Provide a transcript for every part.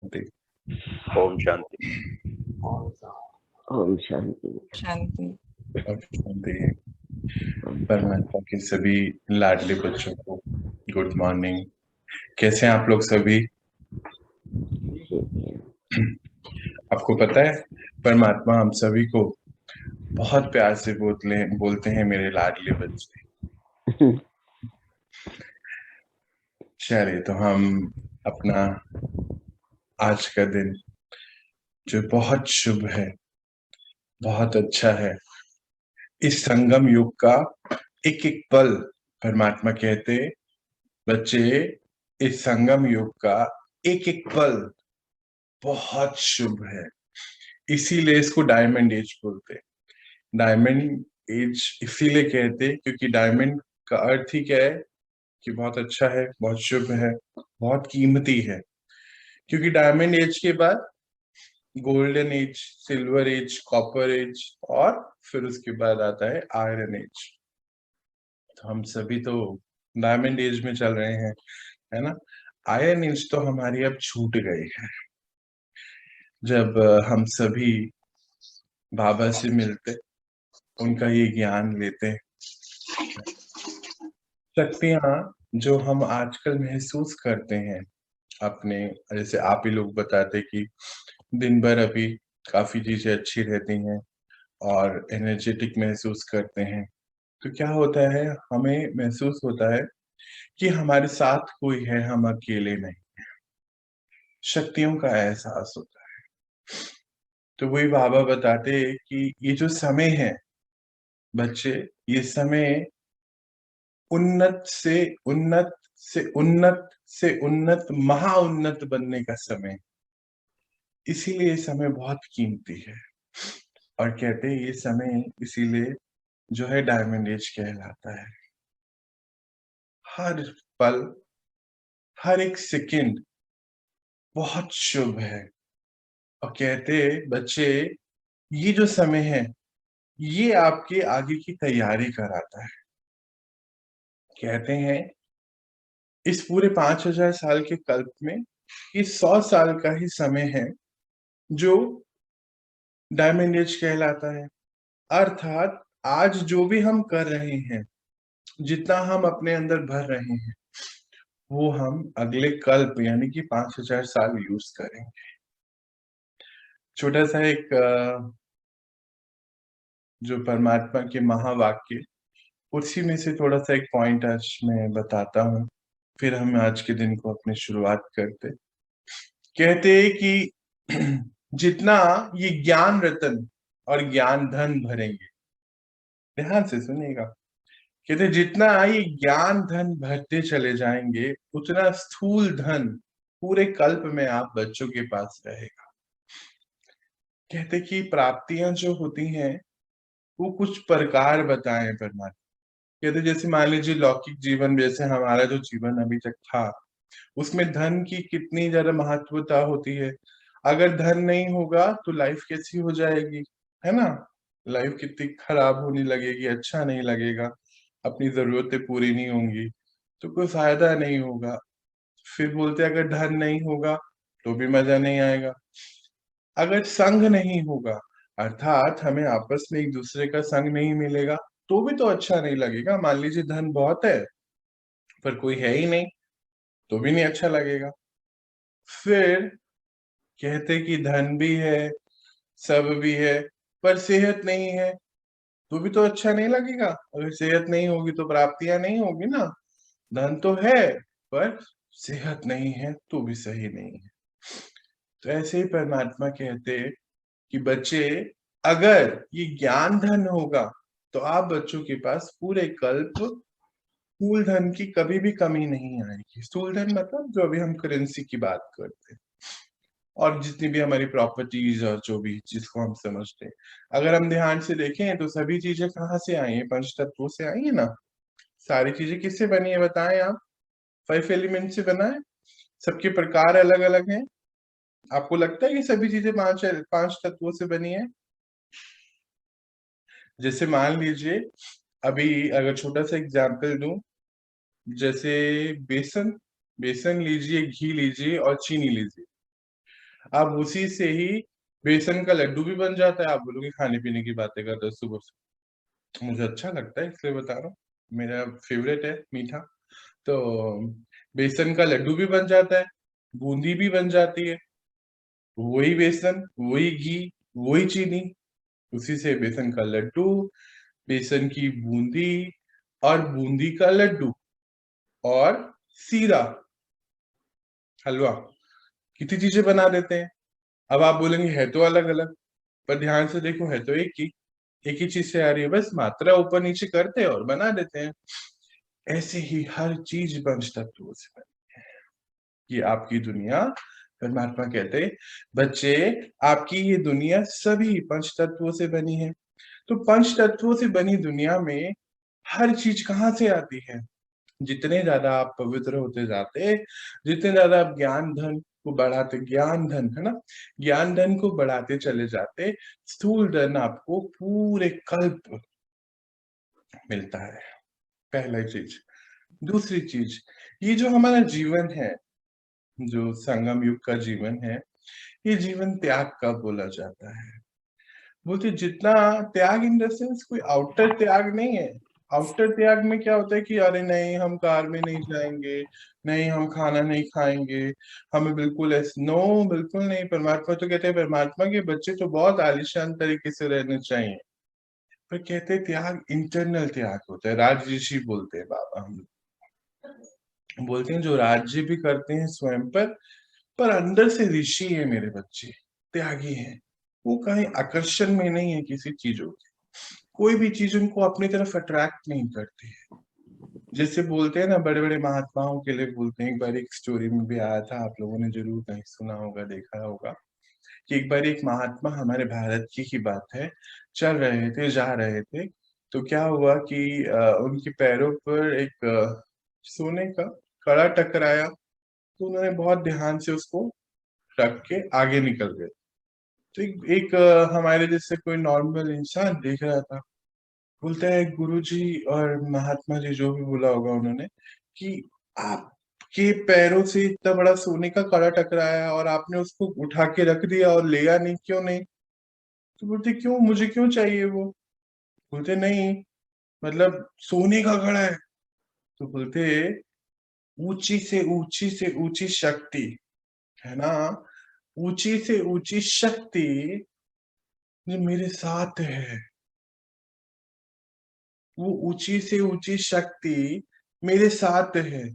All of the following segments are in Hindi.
शांति। ओम शांति। ओम शांति। शांति। और शांति। परमात्मा के सभी लाडले बच्चों को गुड मॉर्निंग। कैसे हैं आप लोग सभी? आपको पता है परमात्मा हम सभी को बहुत प्यार से बोलते हैं मेरे लाडले बच्चे। चलिए तो हम अपना आज का दिन जो बहुत शुभ है, बहुत अच्छा है, इस संगम युग का एक एक पल परमात्मा कहते बच्चे इस संगम युग का एक एक पल बहुत शुभ है, इसीलिए इसको डायमंड एज बोलते हैं। डायमंड एज इसीलिए कहते क्योंकि डायमंड का अर्थ ही क्या है कि बहुत अच्छा है, बहुत शुभ है, बहुत कीमती है। क्योंकि डायमंड एज के बाद golden age, silver age, copper age और फिर उसके बाद आता है आयरन एज। तो हम सभी तो डायमंड एज में चल रहे हैं, है ना। आयरन एज तो हमारी अब छूट गई है। जब हम सभी बाबा से मिलते, उनका ये ज्ञान लेते, शक्तियां जो हम आजकल महसूस करते हैं अपने, जैसे आप ही लोग बताते कि दिन भर अभी काफी चीजें अच्छी रहती हैं और एनर्जेटिक महसूस करते हैं, तो क्या होता है, हमें महसूस होता है कि हमारे साथ कोई है, हम अकेले नहीं। शक्तियों का एहसास होता है। तो वही बाबा बताते कि ये जो समय है बच्चे, ये समय उन्नत से उन्नत से उन्नत से उन्नत महाउन्नत बनने का समय, इसीलिए ये समय बहुत कीमती है। और कहते हैं ये समय इसीलिए जो है डायमंड एज कहलाता है। हर पल, हर एक सेकंड बहुत शुभ है। और कहते बच्चे ये जो समय है ये आपके आगे की तैयारी कराता है। कहते हैं इस पूरे 5000 साल के कल्प में ये 100 साल का ही समय है जो डायमंड एज कहलाता है। अर्थात आज जो भी हम कर रहे हैं, जितना हम अपने अंदर भर रहे हैं, वो हम अगले कल्प यानी कि 5000 साल यूज करेंगे। छोटा सा एक जो परमात्मा के महावाक्य, उसी में से थोड़ा सा एक पॉइंट आज मैं बताता हूँ, फिर हम आज के दिन को अपनी शुरुआत करते। कहते कि जितना ये ज्ञान रतन और ज्ञान धन भरेंगे, ध्यान से सुनिएगा, कहते जितना ये ज्ञान धन भरते चले जाएंगे उतना स्थूल धन पूरे कल्प में आप बच्चों के पास रहेगा। कहते कि प्राप्तियां जो होती हैं वो कुछ प्रकार बताएं परमात्मा। कहते जैसे मान लीजिए लौकिक जीवन, जैसे हमारा जो जीवन अभी तक था, उसमें धन की कितनी ज्यादा महत्वता होती है। अगर धन नहीं होगा तो लाइफ कैसी हो जाएगी, है ना। लाइफ कितनी खराब होने लगेगी, अच्छा नहीं लगेगा, अपनी जरूरतें पूरी नहीं होंगी, तो कोई फायदा नहीं होगा। फिर बोलते अगर धन नहीं होगा तो भी मजा नहीं आएगा। अगर संग नहीं होगा, अर्थात हमें आपस में एक दूसरे का संग नहीं मिलेगा, तो भी तो अच्छा नहीं लगेगा। मान लीजिए धन बहुत है पर कोई है ही नहीं, तो भी नहीं अच्छा लगेगा। फिर कहते कि धन भी है, सब भी है, पर सेहत नहीं है, तो भी तो अच्छा नहीं लगेगा। अगर सेहत नहीं होगी तो प्राप्तियां नहीं होगी ना। धन तो है पर सेहत नहीं है तो भी सही नहीं है। तो ऐसे ही परमात्मा कहते कि बच्चे अगर ये ज्ञान धन होगा तो आप बच्चों के पास पूरे कल्प स्थूल धन की कभी भी कमी नहीं आएगी। स्थूल धन मतलब जो अभी हम करेंसी की बात करते हैं और जितनी भी हमारी प्रॉपर्टीज और जो भी जिसको हम समझते हैं, अगर हम ध्यान से देखें तो सभी चीजें कहाँ से आई है, पंच तत्वों से आई है ना। सारी चीजें किससे बनी है बताएं आप? 5 एलिमेंट से बना है। सबके प्रकार अलग अलग हैं। आपको लगता है कि सभी चीजें पांच तत्वों से बनी है? जैसे मान लीजिए अभी अगर छोटा सा एग्जाम्पल दूं, जैसे बेसन बेसन लीजिए, घी लीजिए और चीनी लीजिए। आप उसी से ही बेसन का लड्डू भी बन जाता है। आप बोलोगे खाने पीने की बातें करते हो सुबह से, मुझे अच्छा लगता है इसलिए बता रहा हूँ, मेरा फेवरेट है मीठा। तो बेसन का लड्डू भी बन जाता है, बूंदी भी बन जाती है, वही बेसन, वही घी, वही चीनी, उसी से बेसन का लड्डू, बेसन की बूंदी और बूंदी का लड्डू और सीरा, हलवा, कितनी चीजें बना देते हैं। अब आप बोलेंगे है तो अलग अलग, पर ध्यान से देखो है तो एक ही चीज से आ रही है, बस मात्रा ऊपर नीचे करते हैं और बना देते हैं। ऐसे ही हर चीज पंच तत्वों से बनी है। ये आपकी दुनिया, परमात्मा कहते हैं बच्चे आपकी ये दुनिया सभी पंच तत्वों से बनी है। तो पंच तत्वों से बनी दुनिया में हर चीज कहाँ से आती है? जितने ज्यादा आप पवित्र होते जाते, जितने ज्यादा आप ज्ञान धन को बढ़ाते, ज्ञान धन है ना, ज्ञान धन को बढ़ाते चले जाते, स्थूल धन आपको पूरे कल्प मिलता है। पहला चीज। दूसरी चीज, ये जो हमारा जीवन है, जो संगम युग का जीवन है, ये जीवन त्याग का बोला जाता है। बोलते जितना त्याग इन द सेंस कोई आउटर त्याग नहीं है। आउटर त्याग में क्या होता है कि अरे नहीं हम कार में नहीं जाएंगे, नहीं हम खाना नहीं खाएंगे, हमें बिल्कुल ऐसे, नो बिल्कुल नहीं। परमात्मा तो कहते हैं परमात्मा के बच्चे तो बहुत आलीशान तरीके से रहने चाहिए, पर कहते हैं त्याग इंटरनल त्याग होता है। राजऋषि बोलते हैं बाबा, हम बोलते हैं जो राज्य भी करते हैं स्वयं पर अंदर से ऋषि है मेरे बच्चे, त्यागी हैं। वो कहीं आकर्षण में नहीं है किसी चीजों की, कोई भी चीज उनको अपनी तरफ अट्रैक्ट नहीं करती है। जैसे बोलते हैं ना बड़े बड़े महात्माओं के लिए बोलते हैं, एक बार एक स्टोरी में भी आया था, आप लोगों ने जरूर कहीं सुना होगा, देखा होगा, कि एक बार एक महात्मा, हमारे भारत की ही बात है, चल रहे थे, जा रहे थे, तो क्या हुआ कि उनके पैरों पर एक सोने का कड़ा टकराया, तो उन्होंने बहुत ध्यान से उसको रख के आगे निकल गए। तो एक हमारे जैसे कोई नॉर्मल इंसान देख रहा था, बोलता है गुरुजी और महात्मा जी जो भी बोला होगा उन्होंने, कि आपके पैरों से इतना बड़ा सोने का कड़ा टकराया और आपने उसको उठा के रख दिया और लिया नहीं, क्यों नहीं? तो बोलते क्यों, मुझे क्यों चाहिए वो? बोलते नहीं, मतलब सोने का कड़ा है। तो बोलते ऊंची से ऊंची शक्ति है ना, ऊंची से ऊंची शक्ति जो मेरे साथ है, वो ऊंची से ऊंची शक्ति मेरे साथ है,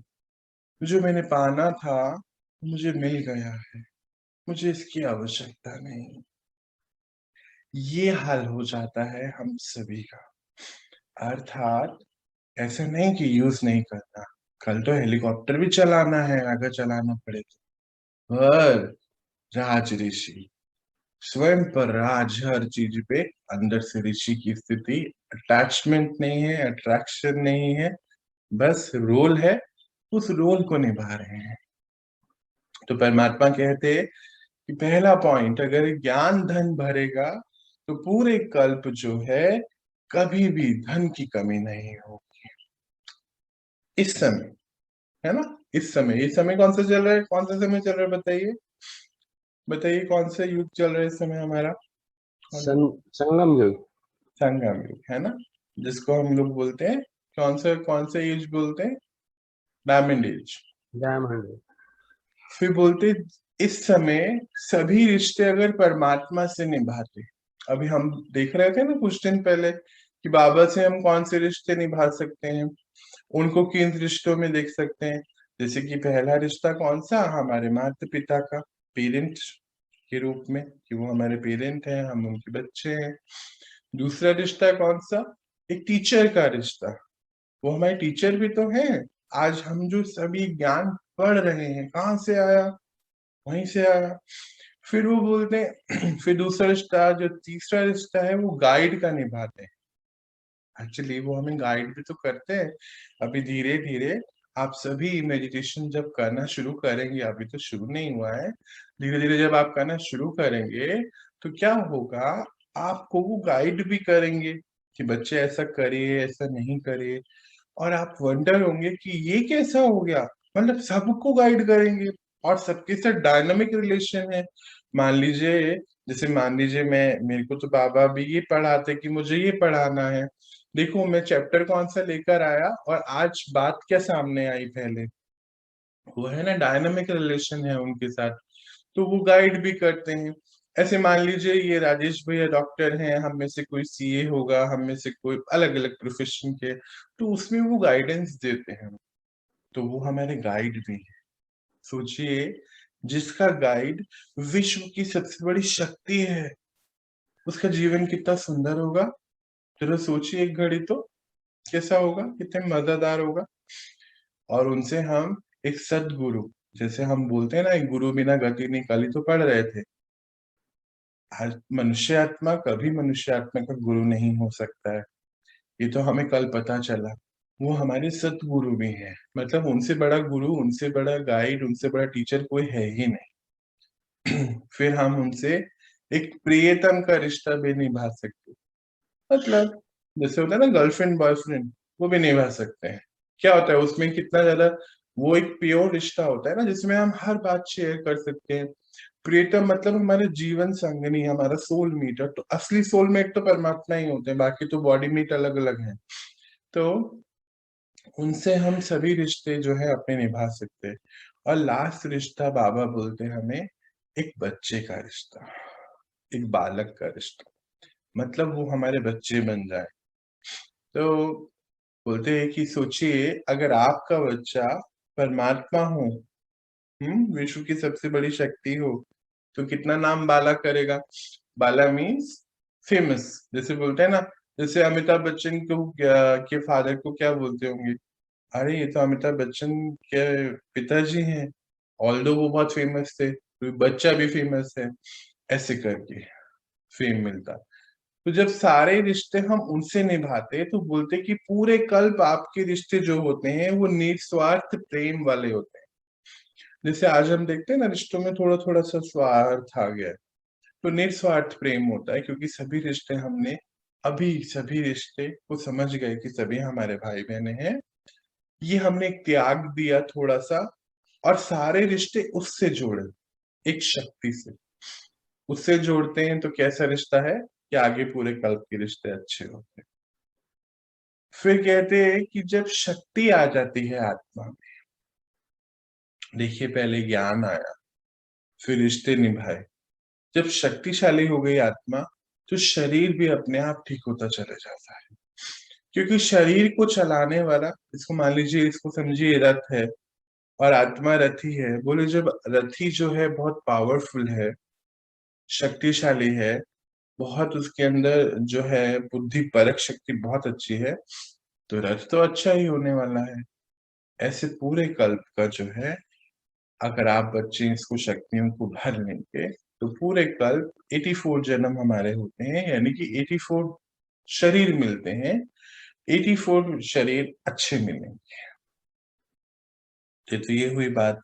जो मैंने पाना था मुझे मिल गया है, मुझे इसकी आवश्यकता नहीं। ये हाल हो जाता है हम सभी का। अर्थात ऐसा नहीं कि यूज नहीं करना, कल तो हेलीकॉप्टर भी चलाना है अगर चलाना पड़े तो, पर राज ऋषि स्वयं पर राज, हर चीज पे अंदर से ऋषि की स्थिति, अटैचमेंट नहीं है, अट्रैक्शन नहीं है, बस रोल है, उस रोल को निभा रहे हैं। तो परमात्मा कहते हैं कि पहला पॉइंट, अगर ज्ञान धन भरेगा तो पूरे कल्प जो है कभी भी धन की कमी नहीं होगी। इस समय है ना, इस समय, ये समय कौन सा चल रहा है, कौन सा समय चल रहा है, बताइए बताइए, कौन सा युग चल रहा है इस समय हमारा? कौन? संगम युग। संगम युग है ना, जिसको हम लोग बोलते हैं, कौन सा युग बोलते हैं? Diamond age. डायमंड। फिर बोलते इस समय सभी रिश्ते अगर परमात्मा से निभाते, अभी हम देख रहे थे ना कुछ दिन पहले कि बाबा से हम कौन से रिश्ते निभा सकते हैं, उनको किन रिश्तों में देख सकते हैं। जैसे कि पहला रिश्ता कौन सा, हमारे माता पिता का, पेरेंट के रूप में, कि वो हमारे पेरेंट हैं, हम उनके बच्चे हैं। दूसरा रिश्ता कौन सा, एक टीचर का रिश्ता, वो हमारे टीचर भी तो हैं। आज हम जो सभी ज्ञान पढ़ रहे हैं कहाँ से आया, वहीं से आया। फिर वो बोलते हैं फिर दूसरा रिश्ता, जो तीसरा रिश्ता है, वो गाइड का निभाते हैं। एक्चुअली वो हमें गाइड भी तो करते हैं। अभी धीरे धीरे आप सभी मेडिटेशन जब करना शुरू करेंगे, अभी तो शुरू नहीं हुआ है, धीरे धीरे जब आप करना शुरू करेंगे तो क्या होगा, आपको वो गाइड भी करेंगे कि बच्चे ऐसा करिए, ऐसा नहीं करिए। और आप वंडर होंगे कि ये कैसा हो गया, मतलब सबको गाइड करेंगे। और सबके साथ डायनामिक रिलेशन है। मान लीजिए मैं, मेरे को तो बाबा भी ये पढ़ाते कि मुझे ये पढ़ाना है, देखो मैं चैप्टर कौन सा लेकर आया और आज बात क्या सामने आई पहले, वो है ना डायनामिक रिलेशन है उनके साथ, तो वो गाइड भी करते हैं। ऐसे मान लीजिए ये राजेश भैया डॉक्टर हैं, हम में से कोई सीए होगा, हम में से कोई अलग अलग प्रोफेशन के, तो उसमें वो गाइडेंस देते हैं, तो वो हमारे गाइड भी हैं। सोचिए, जिसका गाइड विश्व की सबसे बड़ी शक्ति है, उसका जीवन कितना सुंदर होगा। जरा सोचिए एक घड़ी तो कैसा होगा, कितने मजेदार होगा। और उनसे हम एक सदगुरु, जैसे हम बोलते हैं ना, एक गुरु बिना गति नहीं, कल ही तो पढ़ रहे थे, आज मनुष्य आत्मा कभी मनुष्य आत्मा का गुरु नहीं हो सकता है, ये तो हमें कल पता चला। वो हमारे सतगुरु भी हैं, मतलब उनसे बड़ा गुरु, उनसे बड़ा गाइड, उनसे बड़ा टीचर कोई है ही नहीं। फिर हम उनसे एक प्रियतम का रिश्ता भी निभा सकते, मतलब जैसे होता है ना गर्लफ्रेंड बॉयफ्रेंड, वो भी निभा सकते हैं। क्या होता है उसमें, कितना ज्यादा वो एक प्योर रिश्ता होता है ना, जिसमें हम हर बात शेयर कर सकते हैं। प्रियतम मतलब हमारे जीवन संगनी, हमारा सोलमेट। तो असली सोलमेट तो परमात्मा ही होते हैं, बाकी तो बॉडी मीट अलग अलग है। तो उनसे हम सभी रिश्ते जो है अपने निभा सकते हैं। और लास्ट रिश्ता बाबा बोलते हैं हमें, एक बच्चे का रिश्ता, एक बालक का रिश्ता, मतलब वो हमारे बच्चे बन जाए। तो बोलते हैं कि सोचिए, अगर आपका बच्चा परमात्मा हो, विश्व की सबसे बड़ी शक्ति हो, तो कितना नाम बाला करेगा। बाला मीन्स फेमस, जैसे बोलते हैं ना, जैसे अमिताभ बच्चन को के फादर को क्या बोलते होंगे, अरे ये तो अमिताभ बच्चन के पिताजी हैं, ऑल्दो वो बहुत फेमस थे, तो बच्चा भी फेमस है, ऐसे करके फेम मिलता। तो जब सारे रिश्ते हम उनसे निभाते, तो बोलते कि पूरे कल्प आपके रिश्ते जो होते हैं वो निस्वार्थ प्रेम वाले होते हैं। जैसे आज हम देखते हैं ना, रिश्तों में थोड़ा थोड़ा सा स्वार्थ आ गया है, तो निस्वार्थ प्रेम होता है, क्योंकि सभी रिश्ते हमने, अभी सभी रिश्ते को समझ गए कि सभी हमारे भाई बहन हैं। ये हमने एक त्याग दिया थोड़ा सा, और सारे रिश्ते उससे जोड़े, एक शक्ति से उससे जोड़ते हैं, तो कैसा रिश्ता है कि आगे पूरे कल्प के रिश्ते अच्छे होते हैं। फिर कहते हैं कि जब शक्ति आ जाती है आत्मा में, देखिए पहले ज्ञान आया, फिर रिश्ते निभाए, जब शक्तिशाली हो गई आत्मा, तो शरीर भी अपने आप ठीक होता चले जाता है। क्योंकि शरीर को चलाने वाला, इसको मान लीजिए, इसको समझिए रथ है, और आत्मा रथी है। बोले जब रथी जो है बहुत पावरफुल है, शक्तिशाली है, बहुत उसके अंदर जो है बुद्धि परक शक्ति बहुत अच्छी है, तो रथ तो अच्छा ही होने वाला है। ऐसे पूरे कल्प का जो है, अगर आप बच्चे इसको शक्तियों को भर लेंगे, तो पूरे कल्प 84 जन्म हमारे होते हैं, यानी कि 84 शरीर मिलते हैं, 84 शरीर अच्छे मिलेंगे। तो ये हुई बात।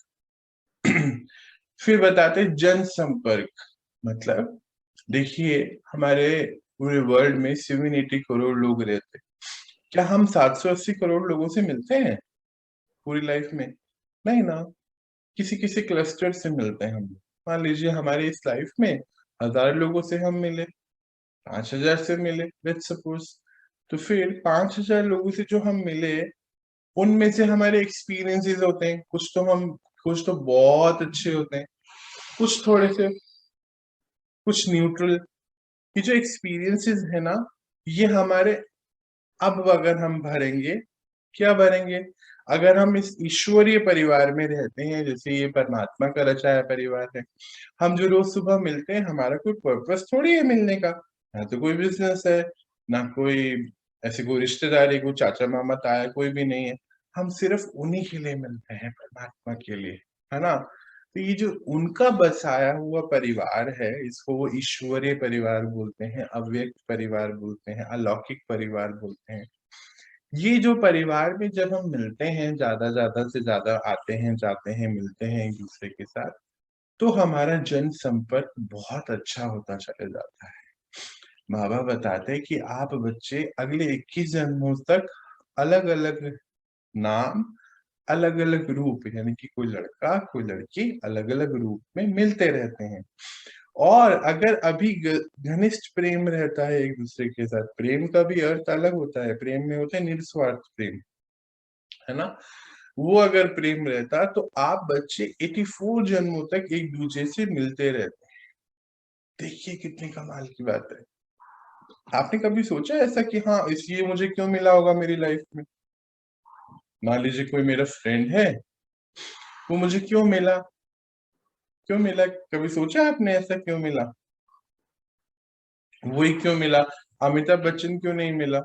फिर बताते जन संपर्क, मतलब देखिए, हमारे पूरे वर्ल्ड में 780 करोड़ लोग रहते हैं। क्या हम 780 करोड़ लोगों से मिलते हैं पूरी लाइफ में? नहीं ना, किसी किसी क्लस्टर से मिलते हैं हम। मान लीजिए हमारे इस लाइफ में 1000 लोगों से हम मिले, 5000 से मिले, लेट्स सपोज। तो फिर 5000 लोगों से जो हम मिले, उनमें से हमारे एक्सपीरियंसेस होते हैं, कुछ तो बहुत अच्छे होते हैं, कुछ थोड़े से, कुछ न्यूट्रल। ये जो एक्सपीरियंसेस है ना, ये हमारे, अब अगर हम भरेंगे, क्या भरेंगे, अगर हम इस ईश्वरीय परिवार में रहते हैं, जैसे ये परमात्मा का रचाया परिवार है, हम जो रोज सुबह मिलते हैं, हमारा कोई पर्पस थोड़ी है मिलने का, ना तो कोई बिजनेस है, ना कोई ऐसी कोई रिश्तेदारी, कोई चाचा मामा ताया कोई भी नहीं है। हम सिर्फ उन्हीं के लिए मिलते हैं, परमात्मा के लिए, है ना। तो ये जो उनका बसाया हुआ परिवार है, इसको वो ईश्वरीय परिवार बोलते हैं, अव्यक्त परिवार बोलते हैं, अलौकिक परिवार बोलते हैं। ये जो परिवार में जब हम मिलते हैं, ज्यादा से ज्यादा आते हैं, जाते हैं, मिलते हैं एक दूसरे के साथ, तो हमारा जन संपर्क बहुत अच्छा होता चले जाता है। बाबा बताते हैं कि आप बच्चे अगले 21 जन्मों तक अलग अलग नाम, अलग अलग रूप, यानी कि कोई लड़का कोई लड़की अलग अलग रूप में मिलते रहते हैं। और अगर अभी घनिष्ठ प्रेम रहता है एक दूसरे के साथ, प्रेम का भी अर्थ अलग होता है, प्रेम में होता है निस्वार्थ प्रेम, है ना। वो अगर प्रेम रहता तो आप बच्चे 84 जन्मों तक एक दूसरे से मिलते रहते। देखिए कितनी कमाल की बात है। आपने कभी सोचा ऐसा कि हाँ इसलिए मुझे क्यों मिला होगा मेरी लाइफ में? मान लीजिए कोई मेरा फ्रेंड है, वो मुझे क्यों मिला, क्यों मिला? कभी सोचा आपने ऐसा क्यों मिला? वही क्यों मिला? अमिताभ बच्चन क्यों नहीं मिला?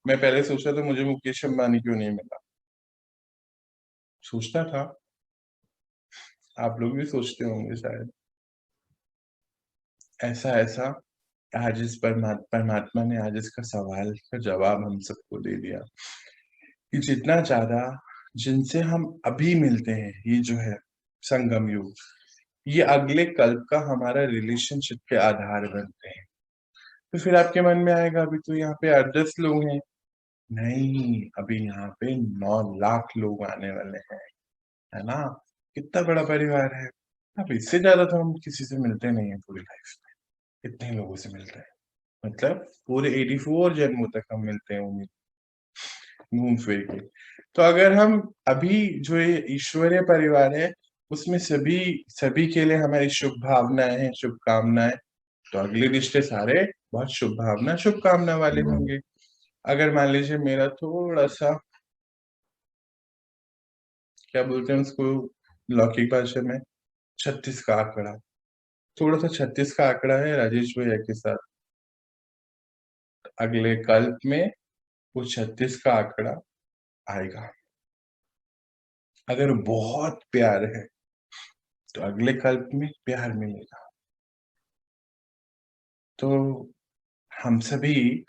मैं पहले सोचा था मुझे मुकेश अंबानी क्यों नहीं मिला, सोचता था। आप लोग भी सोचते होंगे शायद। ऐसा ऐसा आज इस परमात्मा ने आज इसका सवाल का जवाब हम सबको दे दिया कि जितना ज्यादा जिनसे हम अभी मिलते हैं, ये जो है संगम युग, ये अगले कल्प का हमारा रिलेशनशिप के आधार बनते हैं। तो फिर आपके मन में आएगा अभी तो यहाँ पे 8-10 लोग हैं। नहीं, अभी यहाँ पे 9 लाख लोग आने वाले हैं, है ना। कितना बड़ा परिवार है। अब इससे ज्यादा तो हम किसी से मिलते नहीं है पूरी लाइफ में, इतने लोगों से मिलते हैं। मतलब पूरे 84 जन्मों तक हम मिलते हैं उम्मीद घूम फिर के। तो अगर हम अभी जो ये ईश्वरीय परिवार है, उसमें सभी सभी के लिए हमारी शुभ भावनाएं हैं, शुभकामनाएं, तो अगले रिश्ते सारे बहुत शुभ भावना शुभकामना वाले होंगे। अगर मान लीजिए मेरा थोड़ा सा, क्या बोलते हैं उसको लौकिक भाषा में, 36 का आंकड़ा, थोड़ा सा 36 का आंकड़ा है राजेश भैया के साथ, अगले कल्प में वो 36 का आंकड़ा आएगा। अगर बहुत प्यार है तो अगले कल्प में प्यार मिलेगा। तो हम सभी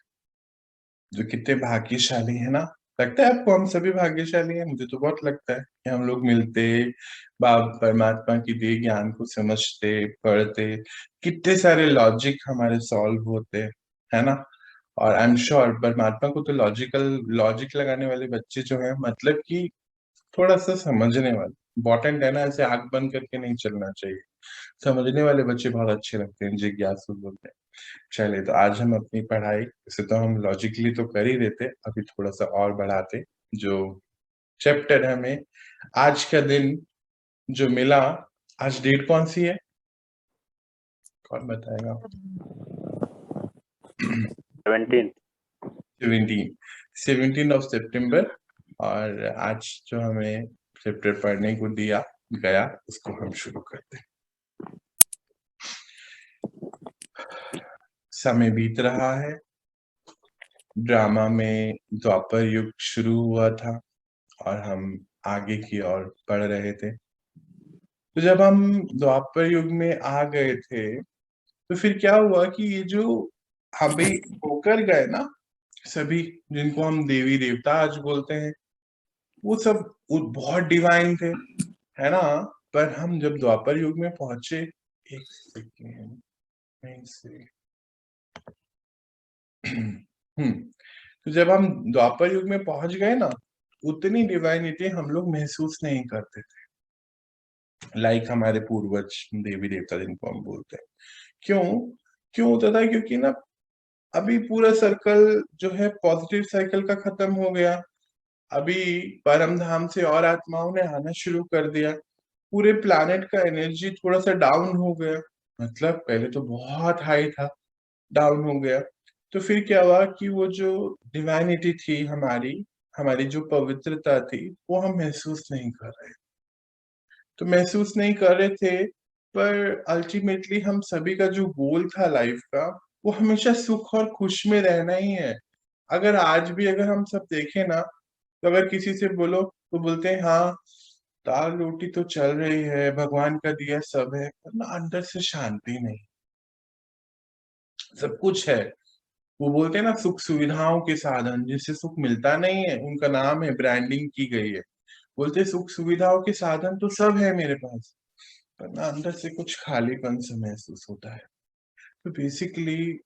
जो कितने भाग्यशाली है ना। लगता है आपको हम सभी भाग्यशाली हैं? मुझे तो बहुत लगता है कि हम लोग मिलते, बाप परमात्मा की दिए ज्ञान को समझते, पढ़ते, कितने सारे लॉजिक हमारे सॉल्व होते, है ना। और आई एम श्योर परमात्मा को तो लॉजिक लगाने वाले बच्चे जो है, मतलब कि थोड़ा सा समझने वाले, इम्पोर्टेंट है ना, ऐसे आंख बंद करके नहीं चलना चाहिए। समझने वाले बच्चे बहुत अच्छे लगते हैं, जिज्ञासु बोलते हैं। चलिए, तो आज हम अपनी पढ़ाई वैसे तो हम लॉजिकली तो कर ही देते, अभी थोड़ा सा और बढ़ाते। जो चैप्टर हमें आज का दिन जो मिला, आज डेट कौन सी है, कौन बताएगा? 17। 17 ऑफ सितंबर। और आज जो हमें चैप्टर पढ़ने को दिया गया, उसको हम शुरू करते हैं। समय बीत रहा है, ड्रामा में द्वापर युग शुरू हुआ था और हम आगे की ओर बढ़ रहे थे। तो जब हम द्वापर युग में आ गए थे, तो फिर क्या हुआ कि ये जो अभी होकर गए ना, सभी जिनको हम देवी देवता आज बोलते हैं, वो सब वो बहुत डिवाइन थे, है ना। पर हम जब द्वापर युग में पहुंचे, एक सेकेंड, नहीं से तो जब हम द्वापर युग में पहुंच गए ना, उतनी डिवाइनिटी हम लोग महसूस नहीं करते थे, लाइक हमारे पूर्वज देवी देवता जिनको हम बोलते हैं। क्यों क्यों होता था? क्योंकि ना अभी पूरा सर्कल जो है पॉजिटिव साइकिल का खत्म हो गया। अभी परम धाम से और आत्माओं ने आना शुरू कर दिया, पूरे प्लानेट का एनर्जी थोड़ा सा डाउन हो गया। मतलब पहले तो बहुत हाई था, डाउन हो गया। तो फिर क्या हुआ कि वो जो डिवाइनिटी थी हमारी हमारी जो पवित्रता थी, वो हम महसूस नहीं कर रहे, तो महसूस नहीं कर रहे थे। पर अल्टीमेटली हम सभी का जो गोल था लाइफ का, वो हमेशा सुख और खुश में रहना ही है। अगर आज भी अगर हम सब देखें ना, तो अगर किसी से बोलो तो बोलते हैं हाँ, दाल रोटी तो चल रही है, भगवान का दिया सब है, पर ना अंदर से शांति नहीं। सब कुछ है, वो बोलते हैं ना सुख सुविधाओं के साधन, जिससे सुख मिलता नहीं है, उनका नाम है, ब्रांडिंग की गई है। बोलते हैं सुख सुविधाओं के साधन तो सब है मेरे पास, पर ना अंदर से कुछ खालीपन सा महसूस होता है। तो बेसिकली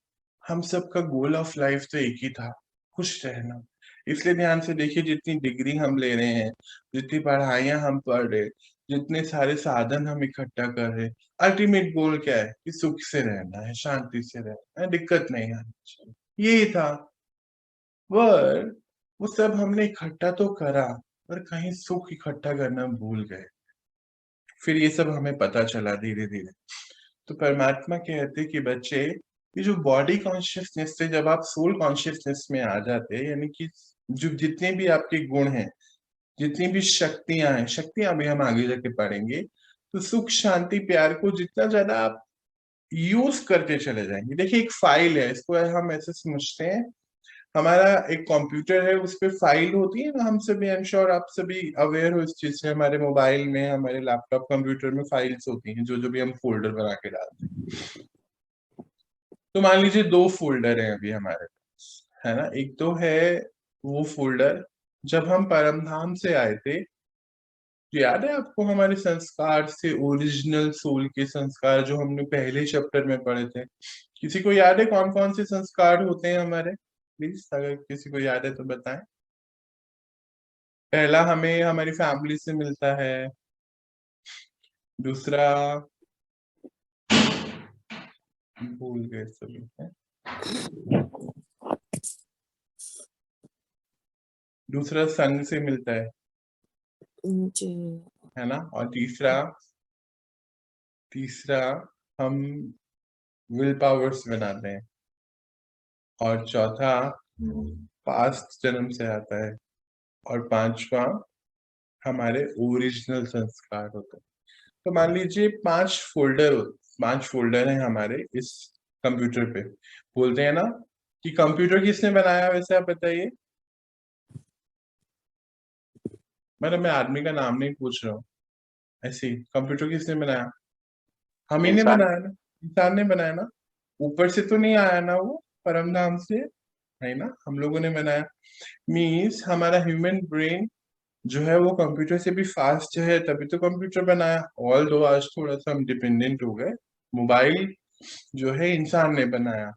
हम सबका गोल ऑफ लाइफ तो एक ही था, खुश रहना। इसलिए ध्यान से देखिए, जितनी डिग्री हम ले रहे हैं, जितनी पढ़ाइयां हम पढ़ रहे, जितने सारे साधन हम इकट्ठा कर रहे, अल्टीमेट गोल क्या है कि सुख से रहना है, शांति से रहना है, दिक्कत नहीं आनी चाहिए। यही था। पर वो सब हमने इकट्ठा तो करा, पर कहीं सुख इकट्ठा करना भूल गए। फिर ये सब हमें पता चला धीरे धीरे। तो परमात्मा कहते कि बच्चे, ये जो बॉडी कॉन्शियसनेस से जब आप सोल कॉन्शियसनेस में आ जाते हैं, यानी कि जो जितने भी आपके गुण हैं, जितनी भी शक्तियां हैं, शक्तियां भी हम आगे जाके पढ़ेंगे, तो सुख शांति प्यार को जितना ज्यादा आप यूज करते चले जाएंगे। देखिए, एक फाइल है, इसको हम ऐसे समझते हैं, हमारा एक कंप्यूटर है, उस पे फाइल होती है ना, हम सभी, आई एम श्योर आप सभी अवेयर हो इस चीज से, हमारे मोबाइल में, हमारे लैपटॉप कंप्यूटर में फाइल्स होती हैं, जो जो भी हम फोल्डर बना के डालते हैं। तो मान लीजिए 2 फोल्डर हैं अभी हमारे पास, है ना। एक तो है वो फोल्डर जब हम परम धाम से आए थे, याद है आपको हमारे संस्कार से, ओरिजिनल सोल के संस्कार जो हमने पहले चैप्टर में पढ़े थे। किसी को याद है कौन कौन से संस्कार होते हैं हमारे? प्लीज, अगर किसी को याद है तो बताएं। पहला हमें हमारी फैमिली से मिलता है। दूसरा भूल गए सभी है। दूसरा संघ से मिलता जी। है ना। और तीसरा तीसरा हम विल पावर्स बनाते हैं। और चौथा पास्ट जन्म से आता है। और पांचवा हमारे ओरिजिनल संस्कार होते हैं। तो मान लीजिए 5 फोल्डर हैं हमारे इस कंप्यूटर पे। बोलते हैं ना कि कंप्यूटर किसने बनाया, वैसे आप बताइए। मतलब मैं आदमी का नाम नहीं पूछ रहा हूँ, ऐसे ही कंप्यूटर किसने बनाया? हम ही ने इंसान। बनाया ना, इंसान ने बनाया ना। ऊपर से तो नहीं आया ना वो, परम धाम से है ना, हम लोगों ने बनाया। मीन्स हमारा ह्यूमन ब्रेन जो है वो कंप्यूटर से भी फास्ट है, तभी तो कंप्यूटर बनाया। ऑल दो आज थोड़ा सा हम डिपेंडेंट हो गए। मोबाइल जो है इंसान ने बनाया,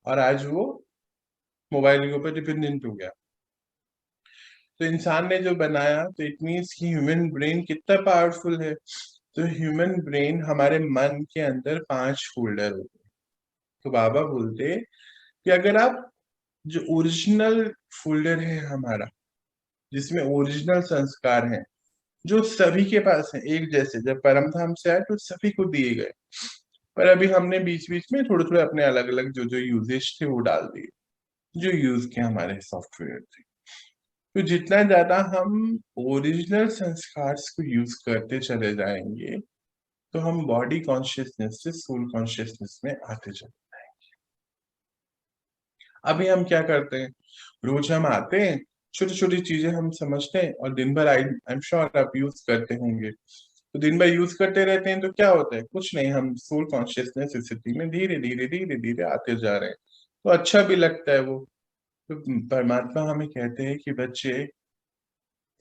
और आज वो मोबाइल के ऊपर डिपेंडेंट हो गया। तो इंसान ने जो बनाया, तो इट मीन्स कि ह्यूमन ब्रेन कितना पावरफुल है। तो ह्यूमन ब्रेन, हमारे मन के अंदर 5 फोल्डर होते हैं। तो बाबा बोलते कि अगर आप जो ओरिजिनल फोल्डर है हमारा, जिसमें ओरिजिनल संस्कार हैं, जो सभी के पास है एक जैसे, जब परम धाम से आए तो सभी को दिए गए, पर अभी हमने बीच बीच में थोड़े थोड़े अपने अलग अलग जो जो यूजेज थे वो डाल दिए, जो यूज किए हमारे सॉफ्टवेयर थे। तो जितना ज्यादा हम ओरिजिनल संस्कार को यूज करते चले जाएंगे, तो हम बॉडी कॉन्शियसनेस से सोल कॉन्शियसनेस में आते चले। अभी हम क्या करते हैं, रोज हम आते हैं, छोटी छोटी चीजें हम समझते हैं, और दिन भर आई एम श्योर आप यूज करते होंगे। तो दिन भर यूज करते रहते हैं, तो क्या होता है, कुछ नहीं, हम सोल कॉन्शियसनेस स्थिति में धीरे धीरे धीरे धीरे आते जा रहे हैं। तो अच्छा भी लगता है वो। तो परमात्मा हमें कहते हैं कि बच्चे,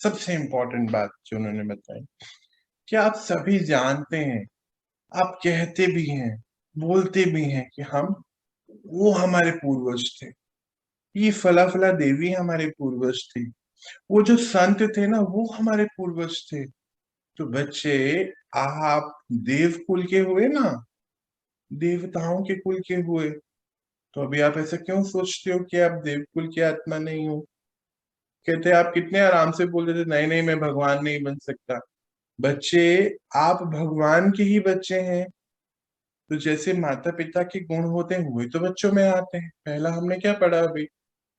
सबसे इम्पोर्टेंट बात जो उन्होंने बताई, कि आप सभी जानते हैं, आप कहते भी हैं, बोलते भी हैं कि हम, वो हमारे पूर्वज थे, ये फला फला देवी हमारे पूर्वज थे, वो जो संत थे ना वो हमारे पूर्वज थे। तो बच्चे, आप देव कुल के हुए ना, देवताओं के कुल के हुए। तो अभी आप ऐसा क्यों सोचते हो कि आप देवकुल की आत्मा नहीं हो? कहते आप कितने आराम से बोल रहे थे, नहीं नहीं मैं भगवान नहीं बन सकता। बच्चे, आप भगवान के ही बच्चे हैं। तो जैसे माता पिता के गुण होते हैं वही तो बच्चों में आते हैं। पहला हमने क्या पढ़ा अभी,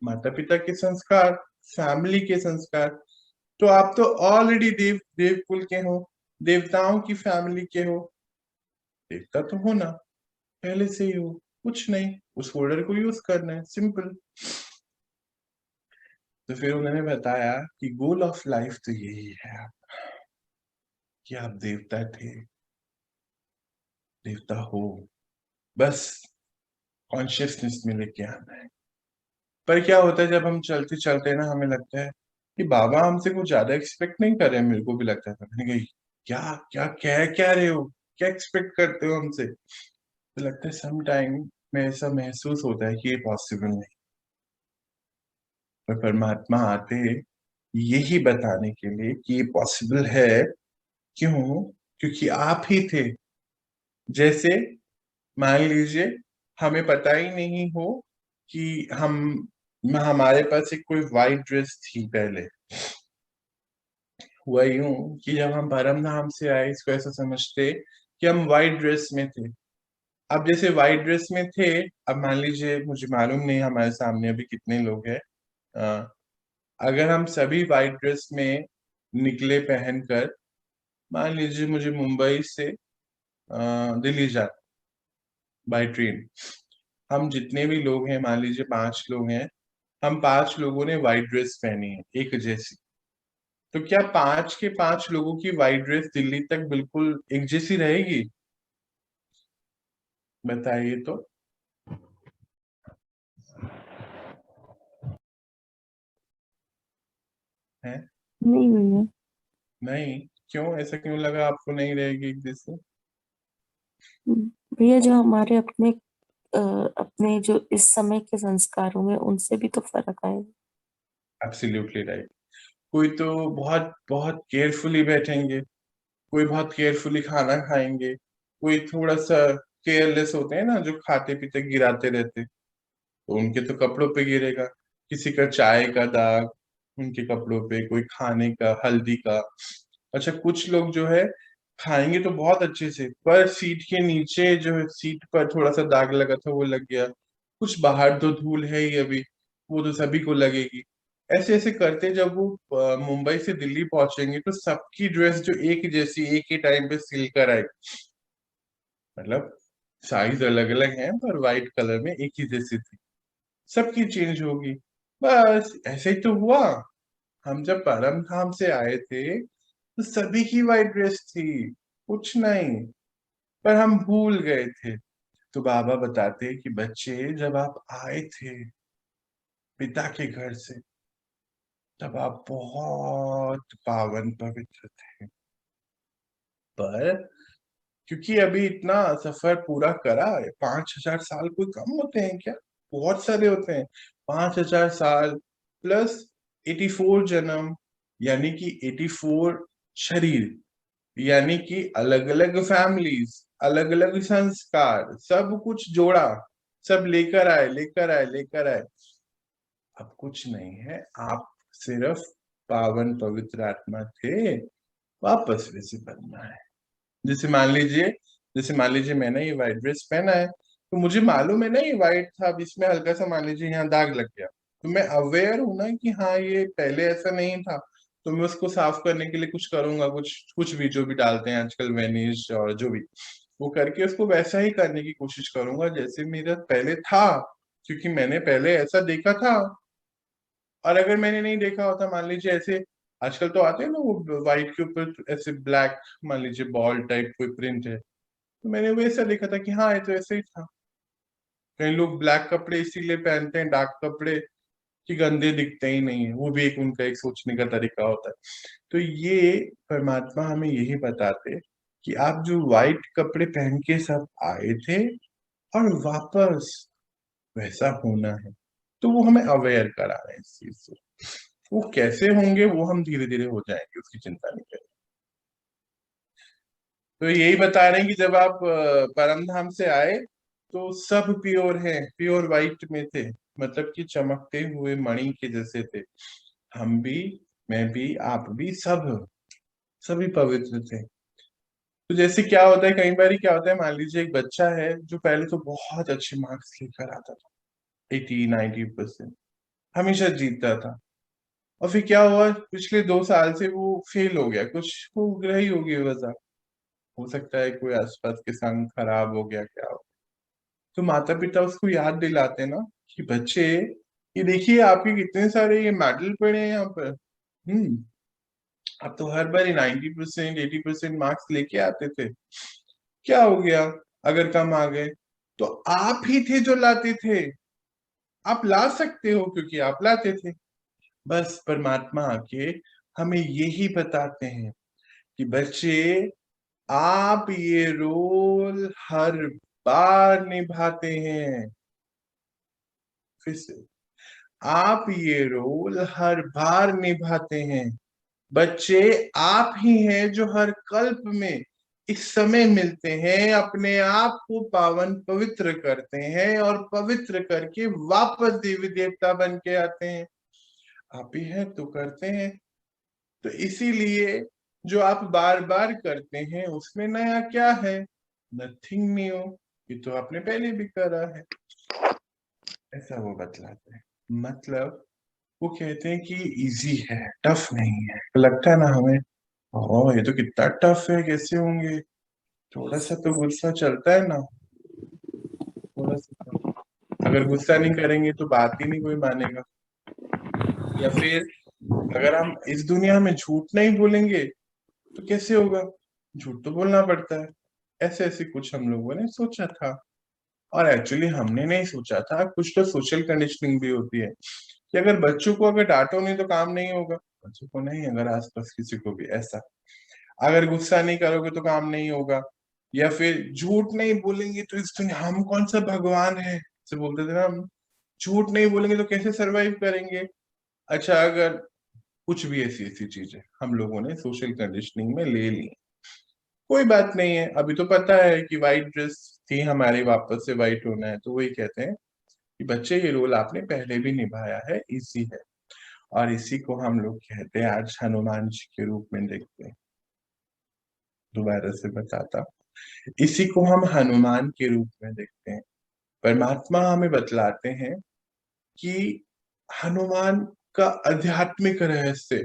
माता पिता के संस्कार, फैमिली के संस्कार। तो आप तो ऑलरेडी देव कुल के हो, देवताओं की फैमिली के हो। देवता तो हो ना, पहले से ही हो। कुछ नहीं, उस फोल्डर को यूज करना है, सिंपल। तो फिर उन्होंने बताया कि गोल ऑफ लाइफ तो यही है कि आप देवता थे, देवता हो, बस कॉन्शियसनेस में लेके आना है। पर क्या होता है, जब हम चलते चलते ना हमें लगता है कि बाबा हमसे कुछ ज्यादा एक्सपेक्ट नहीं कर रहे हैं। मेरे को भी लगता था, मैंने कहा क्या क्या कह क्या रहे हो, क्या एक्सपेक्ट करते हो हमसे? तो लगता है सम टाइम में ऐसा महसूस होता है कि ये पॉसिबल नहीं। पर परमात्मा आते यही बताने के लिए कि ये पॉसिबल है। क्यों? क्योंकि आप ही थे। जैसे मान लीजिए हमें पता ही नहीं हो कि हमारे पास एक कोई वाइट ड्रेस थी पहले। हुआ यूं कि जब हम परम धाम से आए, इसको ऐसा समझते कि हम वाइट ड्रेस में थे। अब जैसे वाइट ड्रेस में थे, अब मान लीजिए, मुझे मालूम नहीं हमारे सामने अभी कितने लोग हैं। अ, अगर हम सभी वाइट ड्रेस में निकले पहनकर, मान लीजिए मुझे मुंबई से दिल्ली जाना बाय ट्रेन। हम जितने भी लोग हैं, मान लीजिए 5 लोग हैं, हम 5 लोगों ने व्हाइट ड्रेस पहनी है एक जैसी। तो क्या 5 के 5 लोगों की व्हाइट ड्रेस दिल्ली तक बिल्कुल एक जैसी रहेगी? बताइए तो। है? नहीं भैया। नहीं। क्यों? ऐसा क्यों लगा आपको नहीं रहेगी एक जैसी? भैया जो हमारे अपने जो इस समय के संस्कार होंगे उनसे भी तो फर्क आएगा। Absolutely right. कोई तो बहुत बहुत केयरफुली बैठेंगे, कोई बहुत केयरफुली खाना खाएंगे, कोई थोड़ा सा केयरलेस होते हैं ना, जो खाते पीते गिराते रहते, तो उनके तो कपड़ों पे गिरेगा। किसी का चाय का दाग उनके कपड़ों पे, कोई खाने का हल्दी का। अच्छा, कुछ लोग जो है खाएंगे तो बहुत अच्छे से, पर सीट के नीचे जो है, सीट पर थोड़ा सा दाग लगा था वो लग गया। कुछ बाहर तो धूल है ही अभी, वो तो सभी को लगेगी। ऐसे ऐसे करते जब वो मुंबई से दिल्ली पहुंचेंगे तो सबकी ड्रेस जो एक जैसी एक ही टाइम पे सिल कर आएगी। मतलब साइज अलग अलग है पर व्हाइट कलर में एक ही जैसी थी, सबकी चेंज होगी। बस ऐसे ही तो हुआ। हम जब परम धाम से आए थे तो सभी की व्हाइट ड्रेस थी, कुछ नहीं, पर हम भूल गए थे। तो बाबा बताते हैं कि बच्चे, जब आप आए थे पिता के घर से, तब आप बहुत पावन पवित्र थे। पर क्योंकि अभी इतना सफर पूरा करा है, 5,000 साल कोई कम होते हैं क्या? बहुत सारे होते हैं। 5,000 साल प्लस 84 जन्म, यानी कि 84 शरीर, यानी कि अलग अलग फैमिलीज, अलग अलग संस्कार, सब कुछ जोड़ा, सब लेकर आए लेकर आए लेकर आए। अब कुछ नहीं है, आप सिर्फ पावन पवित्र आत्मा थे, वापस वैसे बनना है। जैसे मान लीजिए, मैंने ये व्हाइट ड्रेस पहना है, तो मुझे मालूम है ना ये व्हाइट था, अब इसमें हल्का सा मान लीजिए यहाँ दाग लग गया, तो मैं अवेयर हूं ना कि हाँ ये पहले ऐसा नहीं था। तो मैं उसको साफ करने के लिए कुछ करूंगा, कुछ कुछ भी जो भी डालते हैं आजकल, वेनिश और जो भी, वो करके उसको वैसा ही करने की कोशिश करूंगा जैसे मेरा पहले था, क्योंकि मैंने पहले ऐसा देखा था। और अगर मैंने नहीं देखा होता, मान लीजिए ऐसे आजकल तो आते हैं ना वो व्हाइट के ऊपर ऐसे ब्लैक, मान लीजिए बॉल टाइप कोई प्रिंट है, तो मैंने वैसा देखा था कि हाँ ये तो ऐसे ही था। कई लोग ब्लैक कपड़े इसीलिए पहनते हैं, डार्क कपड़े, कि गंदे दिखते ही नहीं है, वो भी एक उनका एक सोचने का तरीका होता है। तो ये परमात्मा हमें यही बताते कि आप जो व्हाइट कपड़े पहन के सब आए थे, और वापस वैसा होना है। तो वो हमें अवेयर करा रहे हैं इस चीज से। वो कैसे होंगे वो हम धीरे धीरे हो जाएंगे, उसकी चिंता नहीं करें। तो यही बता रहे हैं कि जब आप परम धाम से आए तो सब प्योर हैं, प्योर वाइट में थे, मतलब कि चमकते हुए मणि के जैसे थे। हम भी, मैं भी, आप भी, सब सभी पवित्र थे। तो जैसे क्या होता है, कई बार क्या होता है, मान लीजिए एक बच्चा है जो पहले तो बहुत अच्छे मार्क्स लेकर आता था, 80-90%, हमेशा जीतता था। और फिर क्या हुआ, पिछले 2 साल से वो फेल हो गया, कुछ वो रही होगी वजह, हो सकता है कोई आसपास के संग खराब हो गया, क्या हो। तो माता पिता उसको याद दिलाते ना कि बच्चे, ये देखिए आपके कितने सारे ये मेडल पड़े हैं यहाँ पर। आप तो हर बार 90% 80% मार्क्स लेके आते थे, क्या हो गया अगर कम आ गए? तो आप ही थे जो लाते थे, आप ला सकते हो क्योंकि आप लाते थे। बस परमात्मा आके हमें यही बताते हैं कि बच्चे, आप ये रोल हर बार निभाते हैं। फिर से, आप ये रोल हर बार निभाते हैं। बच्चे आप ही हैं जो हर कल्प में इस समय मिलते हैं, अपने आप को पावन पवित्र करते हैं और पवित्र करके वापस देवी देवता बन के आते हैं। आप ही हैं तो करते हैं। तो इसीलिए जो आप बार बार करते हैं उसमें नया क्या है? Nothing new. ये तो आपने पहले भी करा है। ऐसा वो बतलाते हैं। मतलब वो कहते हैं कि इजी है, टफ नहीं है। तो लगता है ना हमें, ओ ये तो कितना टफ है, कैसे होंगे? थोड़ा सा तो गुस्सा चलता है ना, थोड़ा सा तो। अगर गुस्सा नहीं करेंगे तो बात ही नहीं कोई मानेगा। या फिर अगर हम इस दुनिया में झूठ नहीं बोलेंगे तो कैसे होगा? झूठ तो बोलना पड़ता है। ऐसे ऐसे कुछ हम लोगों ने सोचा था। और एक्चुअली हमने नहीं सोचा था, कुछ तो सोशल कंडीशनिंग भी होती है कि अगर बच्चों को अगर डांटो नहीं तो काम नहीं होगा। बच्चों को नहीं, अगर आसपास किसी को भी ऐसा, अगर गुस्सा नहीं करोगे तो काम नहीं होगा। या फिर झूठ नहीं बोलेंगे तो इस दुनिया, हम कौन सा भगवान है से बोलते थे ना हम, झूठ नहीं बोलेंगे तो कैसे सरवाइव करेंगे। अच्छा, अगर कुछ भी ऐसी ऐसी चीजें हम लोगों ने सोशल कंडीशनिंग में ले ली। कोई बात नहीं है, अभी तो पता है कि व्हाइट ड्रेस थी हमारी, वापस से व्हाइट होना है। तो वही कहते हैं कि बच्चे ये रोल आपने पहले भी निभाया है, इसी है। और इसी को हम लोग कहते हैं, आज हनुमान जी के रूप में देखते हैं। दोबारा से बताता, इसी को हम हनुमान के रूप में देखते हैं। परमात्मा हमें बतलाते हैं कि हनुमान का आध्यात्मिक रहस्य।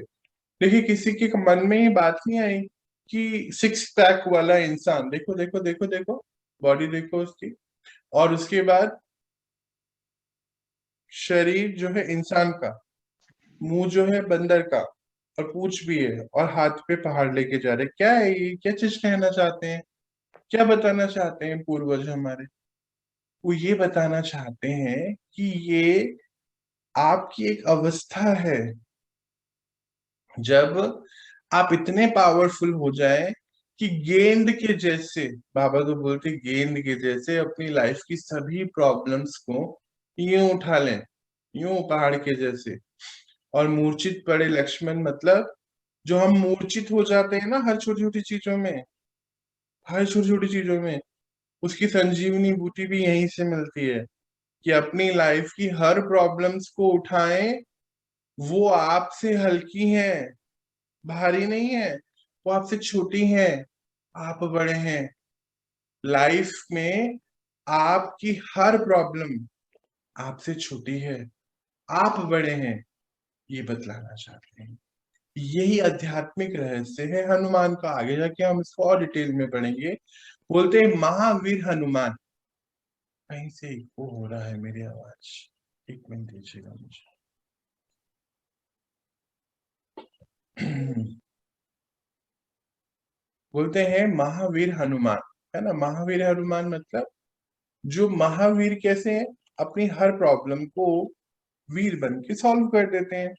देखिए, किसी के मन में ये बात नहीं आई कि सिक्स पैक वाला इंसान, देखो देखो देखो देखो, बॉडी देखो उसकी, और उसके बाद शरीर जो है इंसान का, मुंह जो है बंदर का, और पूंछ भी है, और हाथ पे पहाड़ लेके जा रहे। क्या है ये? क्या चीज कहना चाहते हैं? क्या बताना चाहते हैं पूर्वज हमारे? वो ये बताना चाहते हैं कि ये आपकी एक अवस्था है, जब आप इतने पावरफुल हो जाए कि गेंद के जैसे, बाबा तो बोलते गेंद के जैसे, अपनी लाइफ की सभी प्रॉब्लम्स को यूं उठा लें, यूं पहाड़ के जैसे। और मूर्छित पड़े लक्ष्मण, मतलब जो हम मूर्छित हो जाते हैं ना हर छोटी छोटी चीजों में, हर छोटी छोटी चीजों में, उसकी संजीवनी बूटी भी यहीं से मिलती है कि अपनी लाइफ की हर प्रॉब्लम्स को उठाएं। वो आपसे हल्की हैं, भारी नहीं है। वो आपसे छोटी हैं, आप बड़े हैं। लाइफ में आपकी हर प्रॉब्लम आपसे छोटी है, आप बड़े हैं, ये बतलाना चाहते हैं। यही आध्यात्मिक रहस्य है हनुमान का। आगे जाके हम इसको और डिटेल में पढ़ेंगे। बोलते हैं महावीर हनुमान। कहीं से इको हो रहा है मेरी आवाज, एक मिनट दीजिएगा मुझे। बोलते हैं महावीर हनुमान, है ना। महावीर हनुमान मतलब जो महावीर कैसे हैं, अपनी हर प्रॉब्लम को वीर बन के सॉल्व कर देते हैं।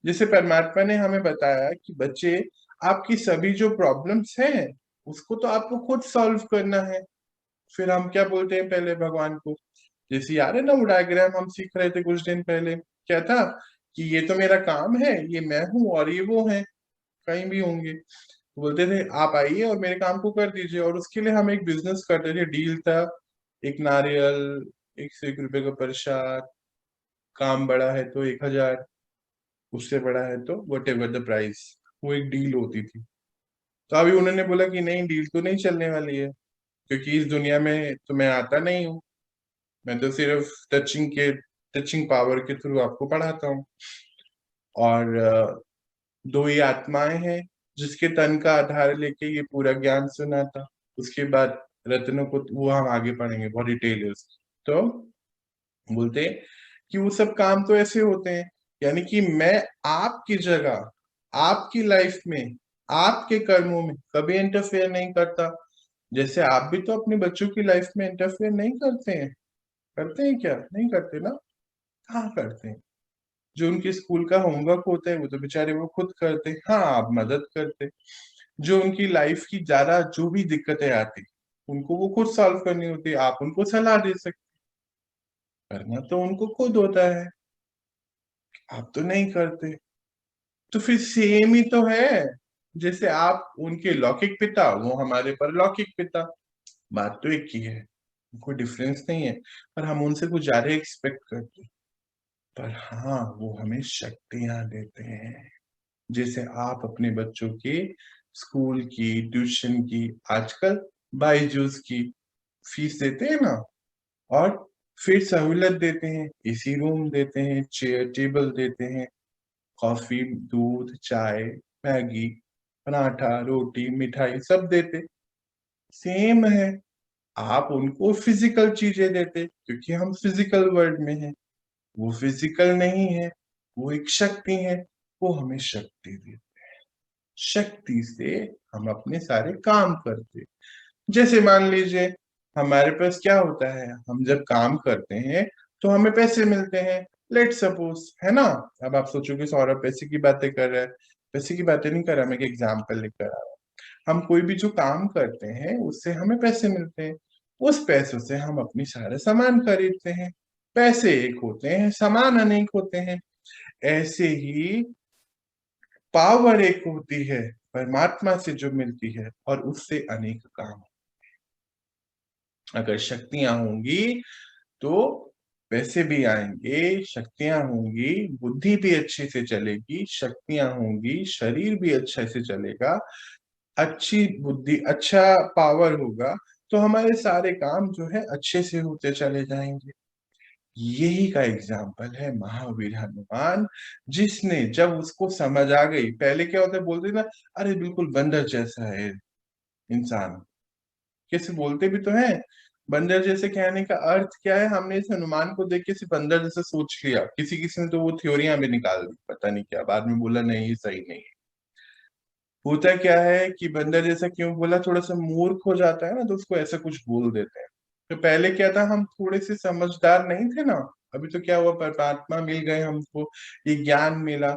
जैसे परमात्मा ने हमें बताया कि बच्चे, आपकी सभी जो प्रॉब्लम्स हैं उसको तो आपको खुद सॉल्व करना है। फिर हम क्या बोलते हैं पहले भगवान को, जैसे याद है ना वो डायग्राम हम सीख रहे थे कुछ दिन पहले, क्या था कि ये तो मेरा काम है, ये मैं हूं और ये वो है, कहीं भी होंगे। तो बोलते थे आप आइए और मेरे काम को कर दीजिए। और उसके लिए हम एक बिजनेस करते थे, डील था, एक नारियल, 101 रुपए का प्रसाद, काम बड़ा है तो 1000, उससे बड़ा है तो वट एवर द प्राइस। वो एक डील होती थी। तो अभी उन्होंने बोला कि नहीं, डील तो नहीं चलने वाली है, क्योंकि इस दुनिया में तो मैं आता नहीं हूँ। मैं तो सिर्फ टचिंग पावर के थ्रू आपको पढ़ाता हूँ। और दो ही आत्माएं हैं जिसके तन का आधार लेके ये पूरा ज्ञान सुना था। उसके बाद रत्नों को वो हम आगे पढ़ेंगे बहुत डिटेल। तो बोलते हैं कि वो सब काम तो ऐसे होते हैं, यानी कि मैं आपकी जगह, आपकी लाइफ में, आपके कर्मों में कभी इंटरफेयर नहीं करता। जैसे आप भी तो अपने बच्चों की लाइफ में इंटरफेयर नहीं करते हैं। करते हैं क्या? नहीं करते ना। कहाँ करते हैं? जो उनके स्कूल का होमवर्क होता है वो तो बेचारे वो खुद करते हैं, हाँ आप मदद करते। जो उनकी लाइफ की ज्यादा जो भी दिक्कतें आती उनको वो खुद सॉल्व करनी होती है, आप उनको सलाह दे सकते। करना तो उनको खुद होता है। आप तो नहीं करते। तो फिर सेम ही तो है, जैसे आप उनके लौकिक पिता, वो हमारे परलौकिक पिता, बात तो एक ही है, कोई डिफरेंस नहीं है। पर हम उनसे कुछ ज्यादा एक्सपेक्ट करते हैं। पर हाँ, वो हमें शक्तियां देते हैं। जैसे आप अपने बच्चों के स्कूल की, ट्यूशन की, आजकल बायजूस की फीस देते हैं ना, और फिर सहूलत देते हैं, एसी रूम देते हैं, चेयर टेबल देते हैं, कॉफी, दूध, चाय, मैगी, पराठा, रोटी, मिठाई सब देते। सेम है, आप उनको फिजिकल चीजें देते क्योंकि हम फिजिकल वर्ल्ड में हैं, वो फिजिकल नहीं है, वो एक शक्ति है, वो हमें शक्ति देते। शक्ति से हम अपने सारे काम करते। जैसे मान लीजिए हमारे पास क्या होता है, हम जब काम करते हैं तो हमें पैसे मिलते हैं, लेट सपोज, है ना। अब आप सोचोगे सौरभ पैसे की बातें कर रहा है। पैसे की बातें नहीं कर रहा, मैं एक एग्जाम्पल लेकर आ रहा हूँ। हम कोई भी जो काम करते हैं उससे हमें पैसे मिलते हैं, उस पैसों से हम अपनी सारे सामान खरीदते हैं। पैसे एक होते हैं, सामान अनेक होते हैं। ऐसे ही पावर एक होती है, परमात्मा से जो मिलती है, और उससे अनेक काम। अगर शक्तियां होंगी तो पैसे भी आएंगे, शक्तियां होंगी, बुद्धि भी अच्छे से चलेगी, शक्तियां होंगी, शरीर भी अच्छे से चलेगा, अच्छी बुद्धि, अच्छा पावर होगा, तो हमारे सारे काम जो है अच्छे से होते चले जाएंगे। यही का एग्जाम्पल है महावीर हनुमान, जिसने जब उसको समझ आ गई, पहले क्या होता है बोलते ना, अरे बिल्कुल बंदर जैसा है इंसान, कैसे बोलते भी तो है। बंदर जैसे कहने का अर्थ क्या है, हमने इस हनुमान को देख के सिर्फ बंदर जैसे सोच लिया, किसी किसी ने तो वो थ्योरियां भी निकाल दी, पता नहीं क्या, बाद में बोला नहीं ये सही नहीं है। होता क्या है कि बंदर जैसा क्यों बोला, थोड़ा सा मूर्ख हो जाता है ना, तो उसको ऐसा कुछ बोल देते हैं। तो पहले क्या था, हम थोड़े से समझदार नहीं थे ना। अभी तो क्या हुआ, परमात्मा मिल गए हमको, ये ज्ञान मिला।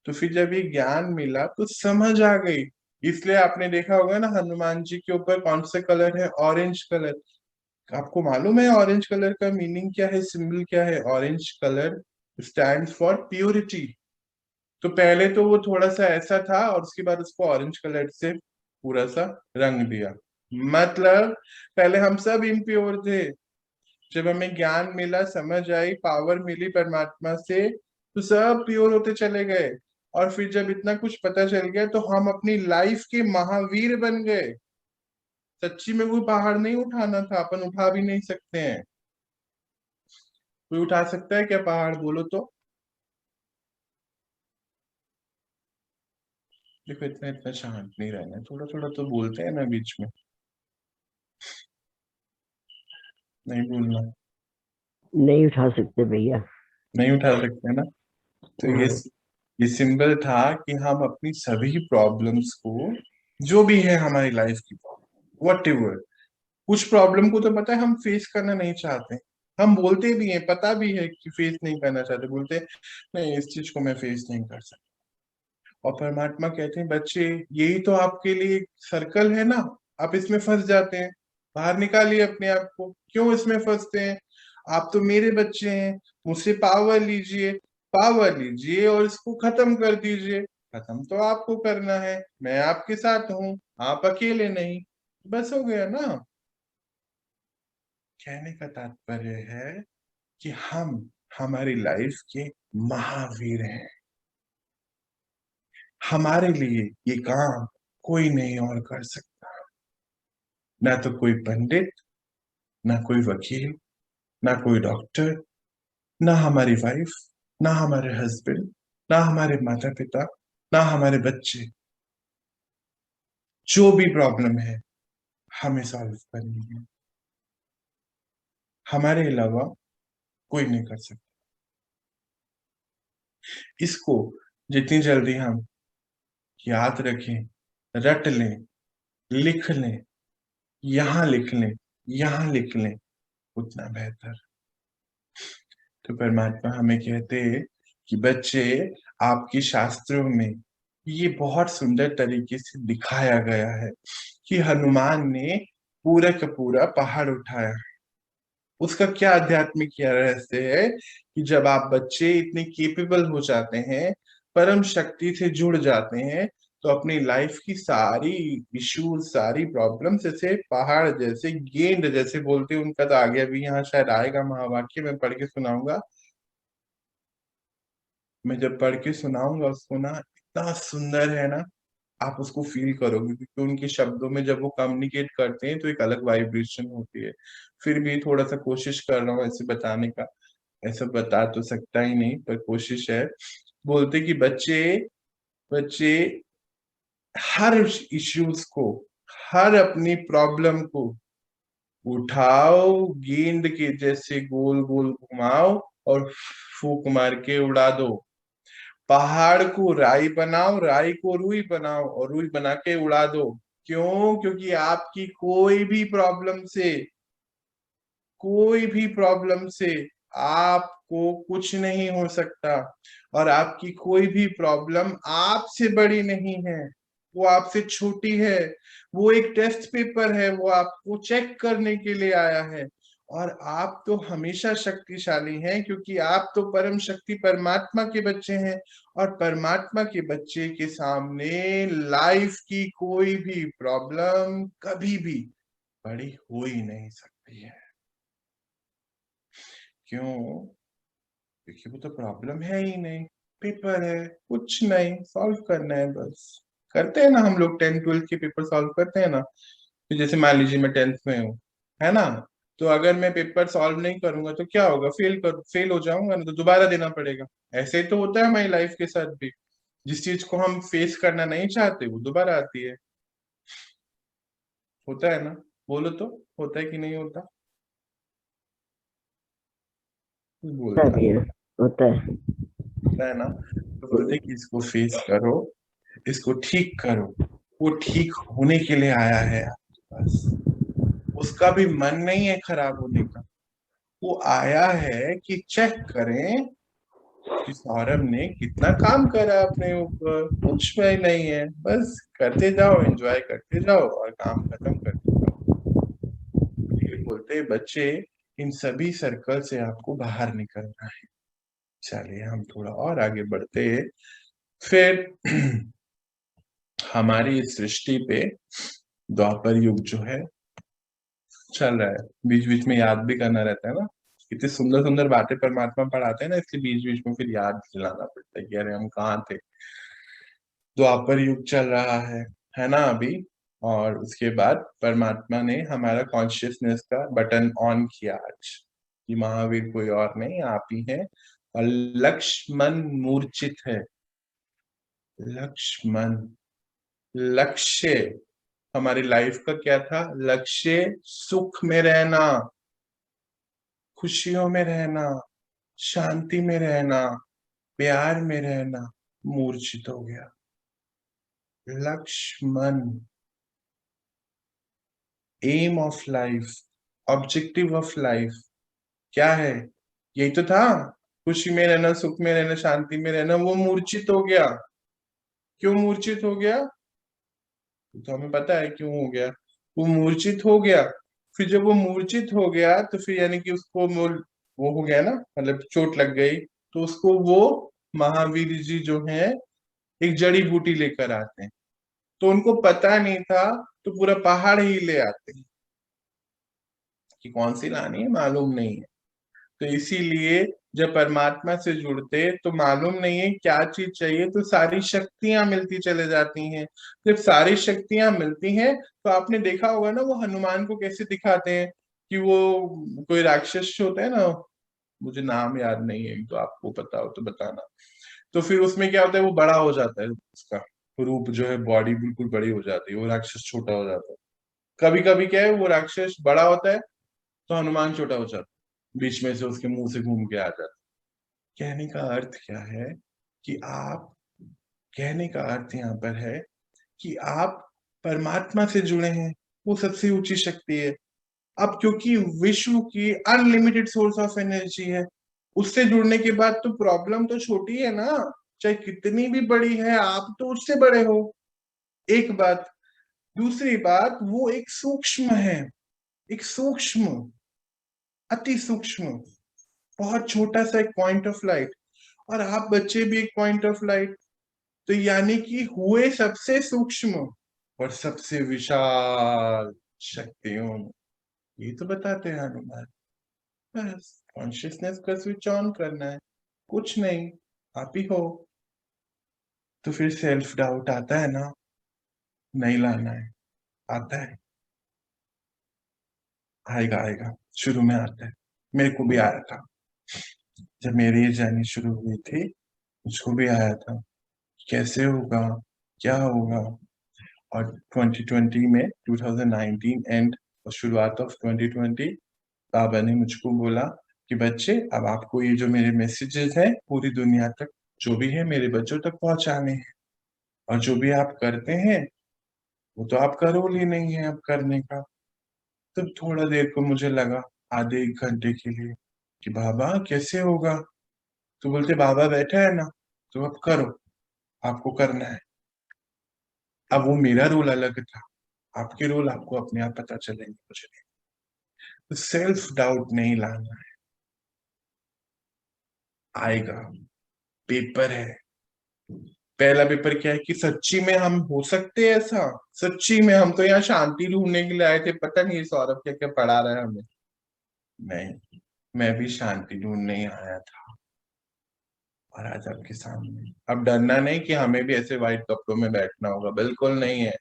तो फिर जब ये ज्ञान मिला तो समझ आ गई। इसलिए आपने देखा होगा ना, हनुमान जी के ऊपर कौन सा कलर है, ऑरेंज कलर। आपको मालूम है ऑरेंज कलर का मीनिंग क्या है, सिंबल क्या है? Orange colour stand for purity. तो पहले तो वो थोड़ा सा ऐसा था, और उसके बाद उसको ऑरेंज कलर से पूरा सा रंग दिया। मतलब पहले हम सब इम्प्योर थे, जब हमें ज्ञान मिला, समझ आई, पावर मिली परमात्मा से, तो सब प्योर होते चले गए। और फिर जब इतना कुछ पता चल गया तो हम अपनी लाइफ के महावीर बन गए। सच्ची में कोई पहाड़ नहीं उठाना था, अपन उठा भी नहीं सकते हैं। कोई उठा सकता है क्या पहाड़, बोलो तो? देखो, इतना इतना शांत नहीं रहना, थोड़ा थोड़ा तो बोलते हैं ना बीच में, नहीं बोलना। नहीं उठा सकते भैया। नहीं उठा सकते ना। तो हाँ। ये सिंबल था कि हम अपनी सभी प्रॉब्लम्स को, जो भी है हमारी लाइफ की प्रॉब्लम, वट एवर, कुछ प्रॉब्लम को तो पता है हम फेस करना नहीं चाहते। हम बोलते भी हैं, पता भी है कि फेस नहीं करना चाहते, बोलते हैं नहीं, इस चीज को मैं फेस नहीं कर सकता। और परमात्मा कहते हैं बच्चे, यही तो आपके लिए सर्कल है ना, आप इसमें फंस जाते हैं। बाहर निकालिए अपने आप को, क्यों इसमें फंसते हैं? आप तो मेरे बच्चे हैं, मुझसे पावर लीजिए, पावर लीजिए और इसको खत्म कर दीजिए। खत्म तो आपको करना है, मैं आपके साथ हूं, आप अकेले नहीं। बस हो गया ना। कहने का तात्पर्य है कि हम हमारी लाइफ के महावीर हैं। हमारे लिए ये काम कोई नहीं और कर सकता। ना तो कोई पंडित, ना कोई वकील, ना कोई डॉक्टर, ना हमारी वाइफ, ना हमारे हस्बैंड, ना हमारे माता पिता, ना हमारे बच्चे। जो भी प्रॉब्लम है हमें सॉल्व करनी है, हमारे अलावा कोई नहीं कर सकता। इसको जितनी जल्दी हम याद रखें, रट लें, लिख लें, यहाँ लिख लें, यहाँ लिख लें, उतना बेहतर। तो परमात्मा हमें कहते हैं कि बच्चे, आपके शास्त्रों में ये बहुत सुंदर तरीके से दिखाया गया है कि हनुमान ने पूरा का पूरा पहाड़ उठाया। उसका क्या आध्यात्मिक क्या रहस्य है कि जब आप बच्चे इतने केपेबल हो जाते हैं, परम शक्ति से जुड़ जाते हैं, तो अपनी लाइफ की सारी इश्यूज, सारी प्रॉब्लम्स जैसे पहाड़ जैसे, गेंद जैसे बोलते हैं, उनका तो आगे अभी यहाँ शायद आएगा महावाक्य, मैं पढ़ के सुनाऊंगा। मैं जब पढ़ के सुनाऊंगा उसको ना, इतना सुंदर है ना, आप उसको फील करोगे, क्योंकि उनके शब्दों में जब वो कम्युनिकेट करते हैं तो एक अलग वाइब्रेशन होती है। फिर भी थोड़ा सा कोशिश कर रहा हूँ ऐसे बताने का, ऐसा बता तो सकता ही नहीं, पर कोशिश है। बोलते कि बच्चे बच्चे हर इश्यूज को, हर अपनी प्रॉब्लम को उठाओ, गेंद के जैसे गोल गोल घुमाओ और फूक मार के उड़ा दो। पहाड़ को राई बनाओ, राई को रुई बनाओ और रुई बना के उड़ा दो। क्यों? क्योंकि आपकी कोई भी प्रॉब्लम से आपको कुछ नहीं हो सकता, और आपकी कोई भी प्रॉब्लम आपसे बड़ी नहीं है, वो आपसे छोटी है। वो एक टेस्ट पेपर है, वो आपको चेक करने के लिए आया है। और आप तो हमेशा शक्तिशाली हैं, क्योंकि आप तो परम शक्ति परमात्मा के बच्चे हैं। और परमात्मा के बच्चे के सामने लाइफ की कोई भी प्रॉब्लम कभी भी बड़ी हो ही नहीं सकती है। क्यों? क्योंकि वो तो प्रॉब्लम है ही नहीं, पेपर है, कुछ नहीं, सॉल्व करना है बस। करते हैं ना हम लोग, 10th 12th के पेपर सॉल्व करते हैं ना। तो जैसे मान लीजिए मैं 10th में हूँ, है ना, तो अगर मैं पेपर सॉल्व नहीं करूंगा तो क्या होगा? फेल हो जाऊंगा ना, तो दोबारा देना पड़ेगा। ऐसे ही तो होता है हमारी लाइफ के साथ भी। जिस चीज को हम फेस करना नहीं चाहते वो दोबारा आती है। होता है ना? बोलो तो, होता है कि नहीं होता? कोई होता है बोलता भैया, होता है। है ना? तो बोलते हैं कि इसको फेस करो, इसको ठीक करो। वो ठीक होने के लिए आया है आपके पास। उसका भी मन नहीं है खराब होने का। वो आया है कि चेक करें कि सौरभ ने कितना काम करा अपने ऊपर। कुछ भी नहीं है, बस करते जाओ, एंजॉय करते जाओ और काम खत्म करते जाओ। ये बोलते हैं बच्चे, इन सभी सर्कल से आपको बाहर निकलना है। चलिए हम थोड़ा और आगे बढ़ते हैं। फिर हमारी इस सृष्टि पे द्वापर युग जो है चल रहा है। बीच बीच में याद भी करना रहता है ना, इतनी सुंदर सुंदर बातें परमात्मा पढ़ाते हैं ना, इसलिए बीच बीच में फिर याद दिलाना पड़ता है कि अरे हम कहाँ थे। द्वापर युग चल रहा है ना अभी। और उसके बाद परमात्मा ने हमारा कॉन्शियसनेस का बटन ऑन किया आज, कि महावीर कोई और नहीं, आप ही हैं। और लक्ष्मण मूर्छित है। लक्ष्मण, लक्ष्य हमारी लाइफ का क्या था? लक्ष्य सुख में रहना, खुशियों में रहना, शांति में रहना, प्यार में रहना। मूर्छित हो गया Lakshman. Aim of life, objective of life क्या है? यही तो था, खुशी में रहना, सुख में रहना, शांति में रहना। वो मूर्छित हो गया। क्यों मूर्छित हो गया? तो हमें पता है क्यों हो गया। वो मूर्छित हो गया। फिर जब वो मूर्छित हो गया तो फिर यानी कि उसको वो हो गया ना, मतलब चोट लग गई। तो उसको वो महावीर जी जो है एक जड़ी बूटी लेकर आते हैं। तो उनको पता नहीं था, तो पूरा पहाड़ ही ले आते हैं। कि कौन सी लानी है मालूम नहीं है। तो इसीलिए जब परमात्मा से जुड़ते तो मालूम नहीं है क्या चीज चाहिए, तो सारी शक्तियां मिलती चले जाती हैं। जब सारी शक्तियां मिलती हैं तो आपने देखा होगा ना, वो हनुमान को कैसे दिखाते हैं कि वो कोई राक्षस होता है ना, मुझे नाम याद नहीं है, तो आपको पता हो तो बताना। तो फिर उसमें क्या होता है, वो बड़ा हो जाता है, उसका रूप जो है, बॉडी बिल्कुल बड़ी हो जाती है, वो राक्षस छोटा हो जाता है। कभी कभी क्या है, वो राक्षस बड़ा होता है तो हनुमान छोटा हो जाता है, बीच में से उसके मुंह से घूम के आ जाता है। कहने का अर्थ क्या है कि आप कहने का अर्थ यहाँ पर है कि आप परमात्मा से जुड़े हैं, वो सबसे ऊंची शक्ति है। अब क्योंकि विश्व की अनलिमिटेड सोर्स ऑफ एनर्जी है, उससे जुड़ने के बाद तो प्रॉब्लम तो छोटी है ना, चाहे कितनी भी बड़ी है, आप तो उससे बड़े हो। एक बात। दूसरी बात, वो एक सूक्ष्म है, एक सूक्ष्म अति सूक्ष्म, बहुत छोटा सा एक पॉइंट ऑफ लाइट, और आप बच्चे भी एक पॉइंट ऑफ लाइट। तो यानी कि हुए सबसे सूक्ष्म और सबसे विशाल शक्तियों में। ये तो बताते हैं हनुमान। बस कॉन्शियसनेस का स्विच ऑन करना है, कुछ नहीं, आप ही हो। तो फिर सेल्फ डाउट आता है ना, नहीं लाना है, आता है, आएगा आएगा, शुरू में आता है। मेरे को भी आया था, जब मेरी ये जर्नी शुरू हुई थी मुझको भी आया था, कैसे होगा, क्या होगा। और 2020 में 2019 एंड और शुरुआत ऑफ 2020 बाबा ने मुझको बोला कि बच्चे, अब आपको ये जो मेरे मैसेजेस हैं पूरी दुनिया तक, जो भी है मेरे बच्चों तक पहुंचाने हैं। और जो भी आप करते हैं वो तो आपका रोल ही नहीं है अब करने का। तो थोड़ा देर को मुझे लगा, आधे एक घंटे के लिए, कि बाबा कैसे होगा। तो बोलते बाबा बैठा है ना, तो अब करो, आपको करना है। अब वो मेरा रोल अलग था, आपके रोल आपको अपने आप पता चलेंगे, मुझे नहीं। तो सेल्फ डाउट नहीं लाना है, आएगा। पेपर है, पहला पेपर क्या है कि सच्ची में हम हो सकते हैं ऐसा। सच्ची में हम तो यहाँ शांति ढूंढने के लिए आए थे, पता नहीं सौरभ क्या क्या पढ़ा रहा है हमें। नहीं, मैं भी शांति ढूंढने ही आया था, और आज आपके सामने। अब डरना नहीं कि हमें भी ऐसे व्हाइट कपड़ों में बैठना होगा, बिल्कुल नहीं है।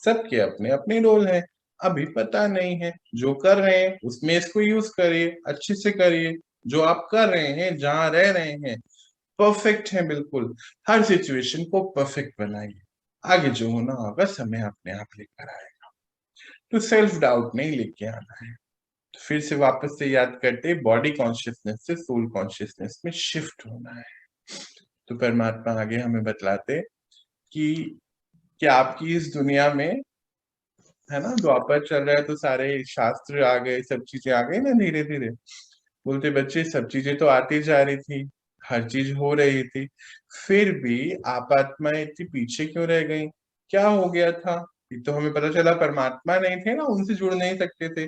सबके अपने अपने रोल है, अभी पता नहीं है। जो कर रहे हैं उसमें इसको यूज करिए, अच्छे से करिए। जो आप कर रहे हैं, जहां रह रहे हैं, परफेक्ट है बिल्कुल। हर सिचुएशन को परफेक्ट बनाइए, आगे जो होना होगा समय अपने आप लेकर आएगा। तो सेल्फ डाउट नहीं लेके आना है। तो फिर से वापस से याद करते, बॉडी कॉन्शियसनेस से सोल कॉन्शियसनेस में शिफ्ट होना है। तो परमात्मा आगे हमें बतलाते कि आपकी इस दुनिया में, है ना, द्वापर चल रहा है तो सारे शास्त्र आ गए, सब चीजें आ गई ना धीरे धीरे। बोलते बच्चे सब चीजें तो आती जा रही थी, हर चीज हो रही थी, फिर भी आप आत्माएं इतनी पीछे क्यों रह गई, क्या हो गया था। ये तो हमें पता चला परमात्मा नहीं थे ना, उनसे जुड़ नहीं सकते थे।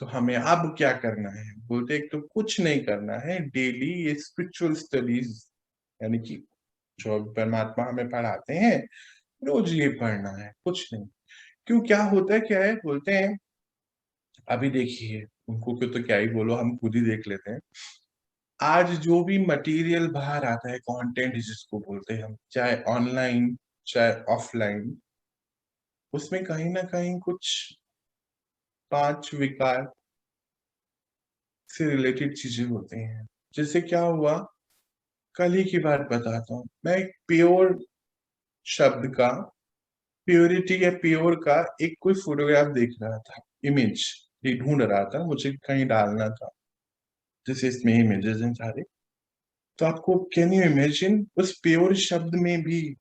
तो हमें अब क्या करना है। बोलते एक तो कुछ नहीं करना है, डेली ये स्पिरिचुअल स्टडीज, यानी कि जो परमात्मा हमें पढ़ाते हैं रोज ये पढ़ना है, कुछ नहीं। क्यों, क्या होता है, क्या है, बोलते हैं अभी देखिए, उनको क्यों तो क्या ही बोलो, हम खुद ही देख लेते हैं। आज जो भी मटेरियल बाहर आता है, कंटेंट जिसको बोलते हैं हम, चाहे ऑनलाइन चाहे ऑफलाइन, उसमें कहीं ना कहीं कुछ 5 विकार से रिलेटेड चीजें होती हैं। जैसे क्या हुआ, कल ही की बात बताता हूँ। मैं एक प्योर शब्द का, प्योरिटी या प्योर का एक कोई फोटोग्राफ देख रहा था, इमेज ये ढूंढ रहा था, मुझे कहीं डालना था। जैसे इसमें इमेजेस हैं सारे, तो आपको कैन यू इमेजिन उस प्योर शब्द में भी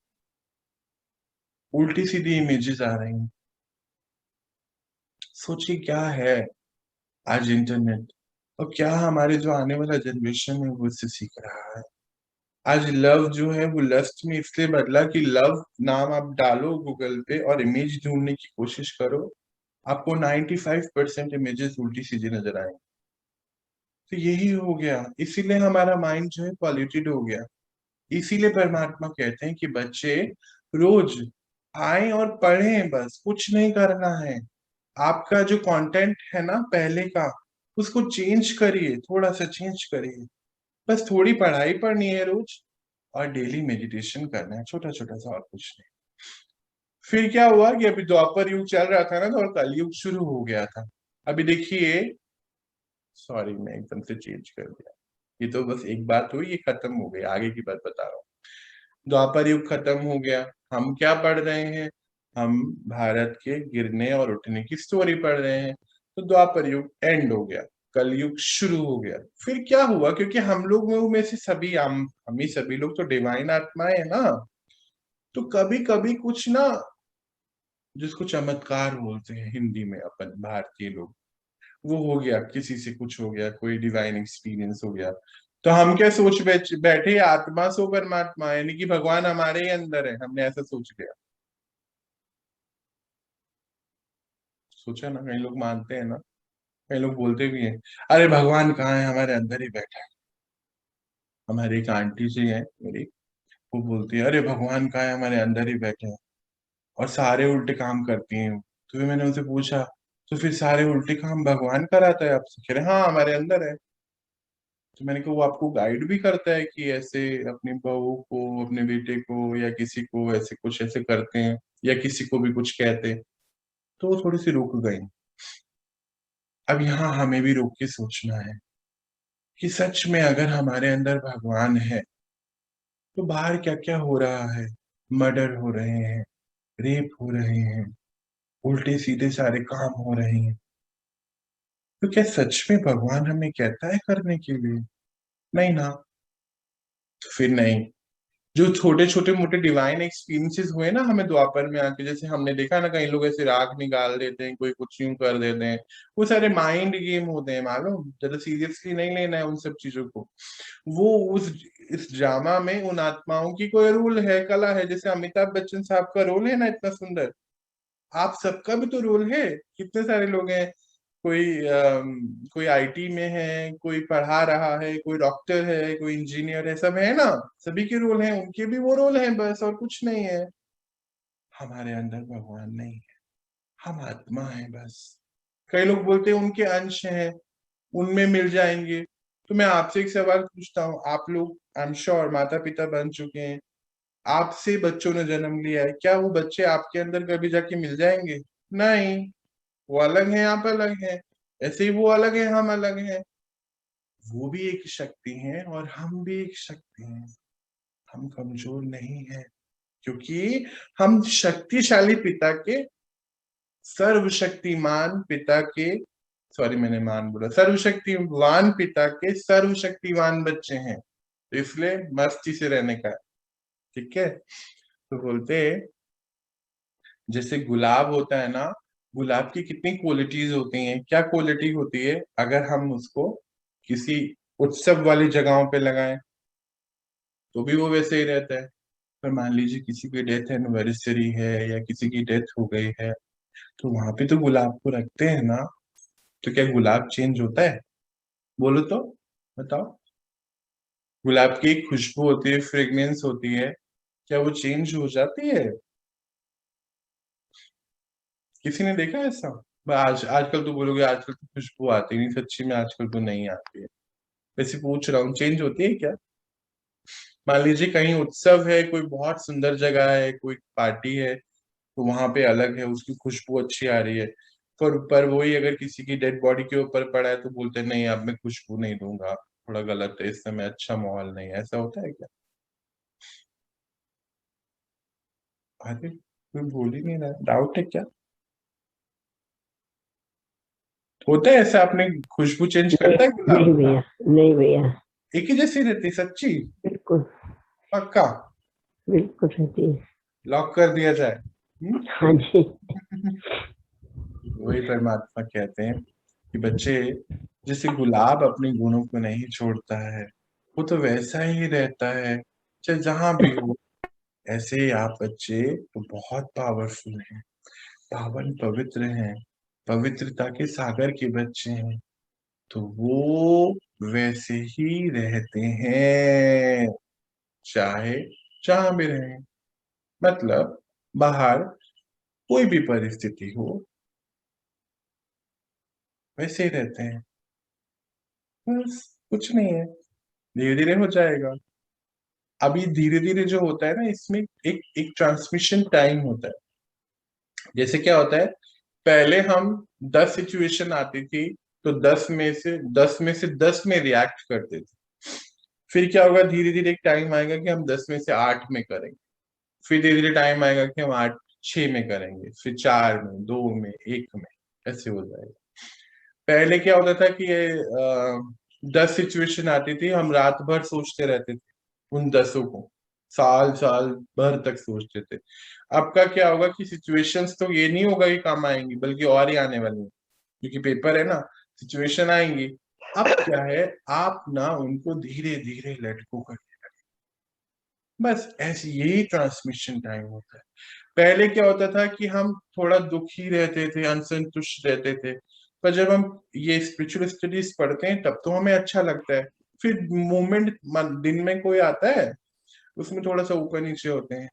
उल्टी सीधी इमेजेस आ रही हैं। सोचिए क्या है आज इंटरनेट, और क्या हमारे जो आने वाला जनरेशन है वो इससे सीख रहा है। आज लव जो है वो लस्ट में इसलिए बदला कि लव नाम आप डालो गूगल पे और इमेज ढूंढने की कोशिश करो, आपको 95% इमेजेस उल्टी सीधी नजर आएंगी। तो यही हो गया, इसीलिए हमारा माइंड जो है पॉल्यूटेड हो गया। इसीलिए परमात्मा कहते हैं कि बच्चे रोज आए और पढ़ें, बस कुछ नहीं करना है। आपका जो कंटेंट है ना पहले का, उसको चेंज करिए, थोड़ा सा चेंज करिए। बस थोड़ी पढ़ाई पढ़नी है रोज, और डेली मेडिटेशन करना है, छोटा छोटा सा, और कुछ नहीं। फिर क्या हुआ कि अभी द्वापर युग चल रहा था ना, तो और कलयुग शुरू हो गया था। अभी देखिए, सॉरी मैं एकदम से चेंज कर दिया, ये तो बस एक बात हुई, ये खत्म हो गई, आगे की बात बता रहा हूँ। द्वापर युग खत्म हो गया, हम क्या पढ़ रहे हैं, हम भारत के गिरने और उठने की स्टोरी पढ़ रहे हैं। तो द्वापर युग एंड हो गया, कलयुग शुरू हो गया। फिर क्या हुआ, क्योंकि हम लोग में से सभी, हम ही सभी लोग तो डिवाइन आत्माएं है ना, तो कभी कभी कुछ ना, जिसको चमत्कार बोलते हैं हिंदी में अपन भारतीय लोग, वो हो गया, किसी से कुछ हो गया, कोई डिवाइन एक्सपीरियंस हो गया। तो हम क्या सोच बैठे, आत्मा सो परमात्मा, यानी कि भगवान हमारे ही अंदर है, हमने ऐसा सोच लिया। सोचा ना, कई लोग मानते हैं ना, कई लोग बोलते भी हैं, अरे भगवान कहाँ है, हमारे अंदर ही बैठा है। हमारी एक आंटी जी है मेरी, वो बोलती है, अरे भगवान कहाँ है, हमारे अंदर ही बैठे हैं और सारे उल्टे काम करती हैं। तो फिर मैंने उनसे पूछा, तो फिर सारे उल्टे काम भगवान कराता है आपसे? कह रहे हाँ, हमारे अंदर है। तो मैंने कहा, वो आपको गाइड भी करता है कि ऐसे अपनी बहू को, अपने बेटे को या किसी को ऐसे कुछ ऐसे करते हैं, या किसी को भी कुछ कहते हैं? तो वो थोड़ी सी रुक गई। अब यहाँ हमें भी रोक के सोचना है कि सच में अगर हमारे अंदर भगवान है तो बाहर क्या क्या हो रहा है। मर्डर हो रहे हैं, रेप हो रहे हैं, उल्टे सीधे सारे काम हो रहे हैं। तो क्या सच में भगवान हमें कहता है करने के लिए? नहीं ना। तो फिर नहीं। जो छोटे छोटे मोटे डिवाइन एक्सपीरियंसेस हुए ना हमें द्वापर में आके, जैसे हमने देखा ना, कई लोग ऐसे राख निकाल देते हैं, कोई कुछ यूं कर देते हैं, वो सारे माइंड गेम होते हैं, मालूम? ज्यादा सीरियसली नहीं लेना है उन सब चीजों को। वो उस इस ड्रामा में उन आत्माओं की कोई रोल है, कला है। जैसे अमिताभ बच्चन साहब का रोल है ना इतना सुंदर, आप सबका भी तो रोल है। कितने सारे लोग हैं, कोई आईटी में है, कोई पढ़ा रहा है, कोई डॉक्टर है, कोई इंजीनियर है, सब है ना। सभी के रोल हैं, उनके भी वो रोल हैं, बस और कुछ नहीं है। हमारे अंदर भगवान नहीं है, हम आत्मा है बस। कई लोग बोलते हैं उनके अंश हैं, उनमें मिल जाएंगे। तो मैं आपसे एक सवाल पूछता हूँ, आप लोग आई एम श्योर माता पिता बन चुके हैं, आपसे बच्चों ने जन्म लिया है, क्या वो बच्चे आपके अंदर कभी जाके मिल जाएंगे? नहीं। वो अलग है, आप अलग हैं। ऐसे ही वो अलग है, हम अलग हैं। वो भी एक शक्ति है और हम भी एक शक्ति हैं। हम कमजोर नहीं है, क्योंकि हम शक्तिशाली पिता के, सर्वशक्तिमान पिता के, सॉरी मैंने मान बोला, सर्वशक्तिवान पिता के सर्वशक्तिवान बच्चे हैं। तो इसलिए मस्ती से रहने का है, ठीक है? तो बोलते, जैसे गुलाब होता है ना, गुलाब की कितनी क्वालिटीज होती हैं। क्या क्वालिटी होती है? अगर हम उसको किसी उत्सव वाली जगहों पे लगाएं तो भी वो वैसे ही रहता है। पर मान लीजिए किसी की डेथ एनिवर्सरी है या किसी की डेथ हो गई है, तो वहां पे तो गुलाब को रखते हैं ना। तो क्या गुलाब चेंज होता है? बोलो तो, बताओ। गुलाब की एक खुशबू होती है, फ्रेग्रेंस होती है, क्या वो चेंज हो जाती है? किसी ने देखा है ऐसा? आजकल तो बोलोगे आजकल तो खुशबू आती नहीं, सच्ची में आजकल तो नहीं आती है। वैसे पूछ रहा हूँ, चेंज होती है क्या? मान लीजिए कहीं उत्सव है, कोई बहुत सुंदर जगह है, कोई पार्टी है, तो वहां पे अलग है, उसकी खुशबू अच्छी आ रही है। पर वही अगर किसी की डेड बॉडी के ऊपर पड़ा है तो बोलते हैं, नहीं अब मैं खुशबू नहीं दूंगा, थोड़ा गलत है, इस समय अच्छा माहौल नहीं है। ऐसा होता है क्या? अरे कोई बोल ही नहीं रहा, डाउट है क्या? होता है ऐसा? आपने खुशबू चेंज नहीं, करता है नहीं गुलाब? भैया, नहीं भैया, एक ही जैसी रहती? सच्ची? बिल्कुल, पक्का? बिल्कुल रहती है। लॉक कर दिया जाए? हाँ जी। वही परमात्मा कहते हैं कि बच्चे, जैसे गुलाब अपने गुणों को नहीं छोड़ता है, वो तो वैसा ही रहता है चाहे जहां भी हो। ऐसे ही आप बच्चे तो बहुत पावरफुल हैं, पावन पवित्र हैं, पवित्रता के सागर के बच्चे हैं। तो वो वैसे ही रहते हैं, चाहे जहां भी रहें। मतलब बाहर कोई भी परिस्थिति हो, वैसे ही रहते हैं। बस कुछ नहीं है, धीरे धीरे हो जाएगा। अभी धीरे धीरे जो होता है ना, इसमें एक एक ट्रांसमिशन टाइम होता है। जैसे क्या होता है, पहले हम 10 सिचुएशन आती थी तो 10 में रिएक्ट करते थे। फिर क्या होगा, धीरे धीरे एक टाइम आएगा कि हम 10 में से 8 में करेंगे। फिर धीरे धीरे टाइम आएगा कि हम 6 में करेंगे, फिर 4 में, 2 में, 1 में, ऐसे हो जाएगा। पहले क्या होता था कि ये 10 सिचुएशन आती थी, हम रात भर सोचते रहते थे उन 10 को, साल साल भर तक सोचते थे। अब का क्या होगा कि सिचुएशंस तो ये नहीं होगा कि काम आएंगी, बल्कि और ही आने वाली है, क्योंकि पेपर है ना, सिचुएशन आएंगी। अब क्या है, आप ना उनको धीरे धीरे लेट गो करिए। बस ऐसी यही ट्रांसमिशन टाइम होता है। पहले क्या होता था कि हम थोड़ा दुखी रहते थे, असंतुष्ट रहते थे, पर जब हम ये स्पिरिचुअल स्टडीज पढ़ते हैं तब तो हमें अच्छा लगता है। फिर मोमेंट दिन में कोई आता है, उसमें थोड़ा सा ऊपर नीचे होते हैं।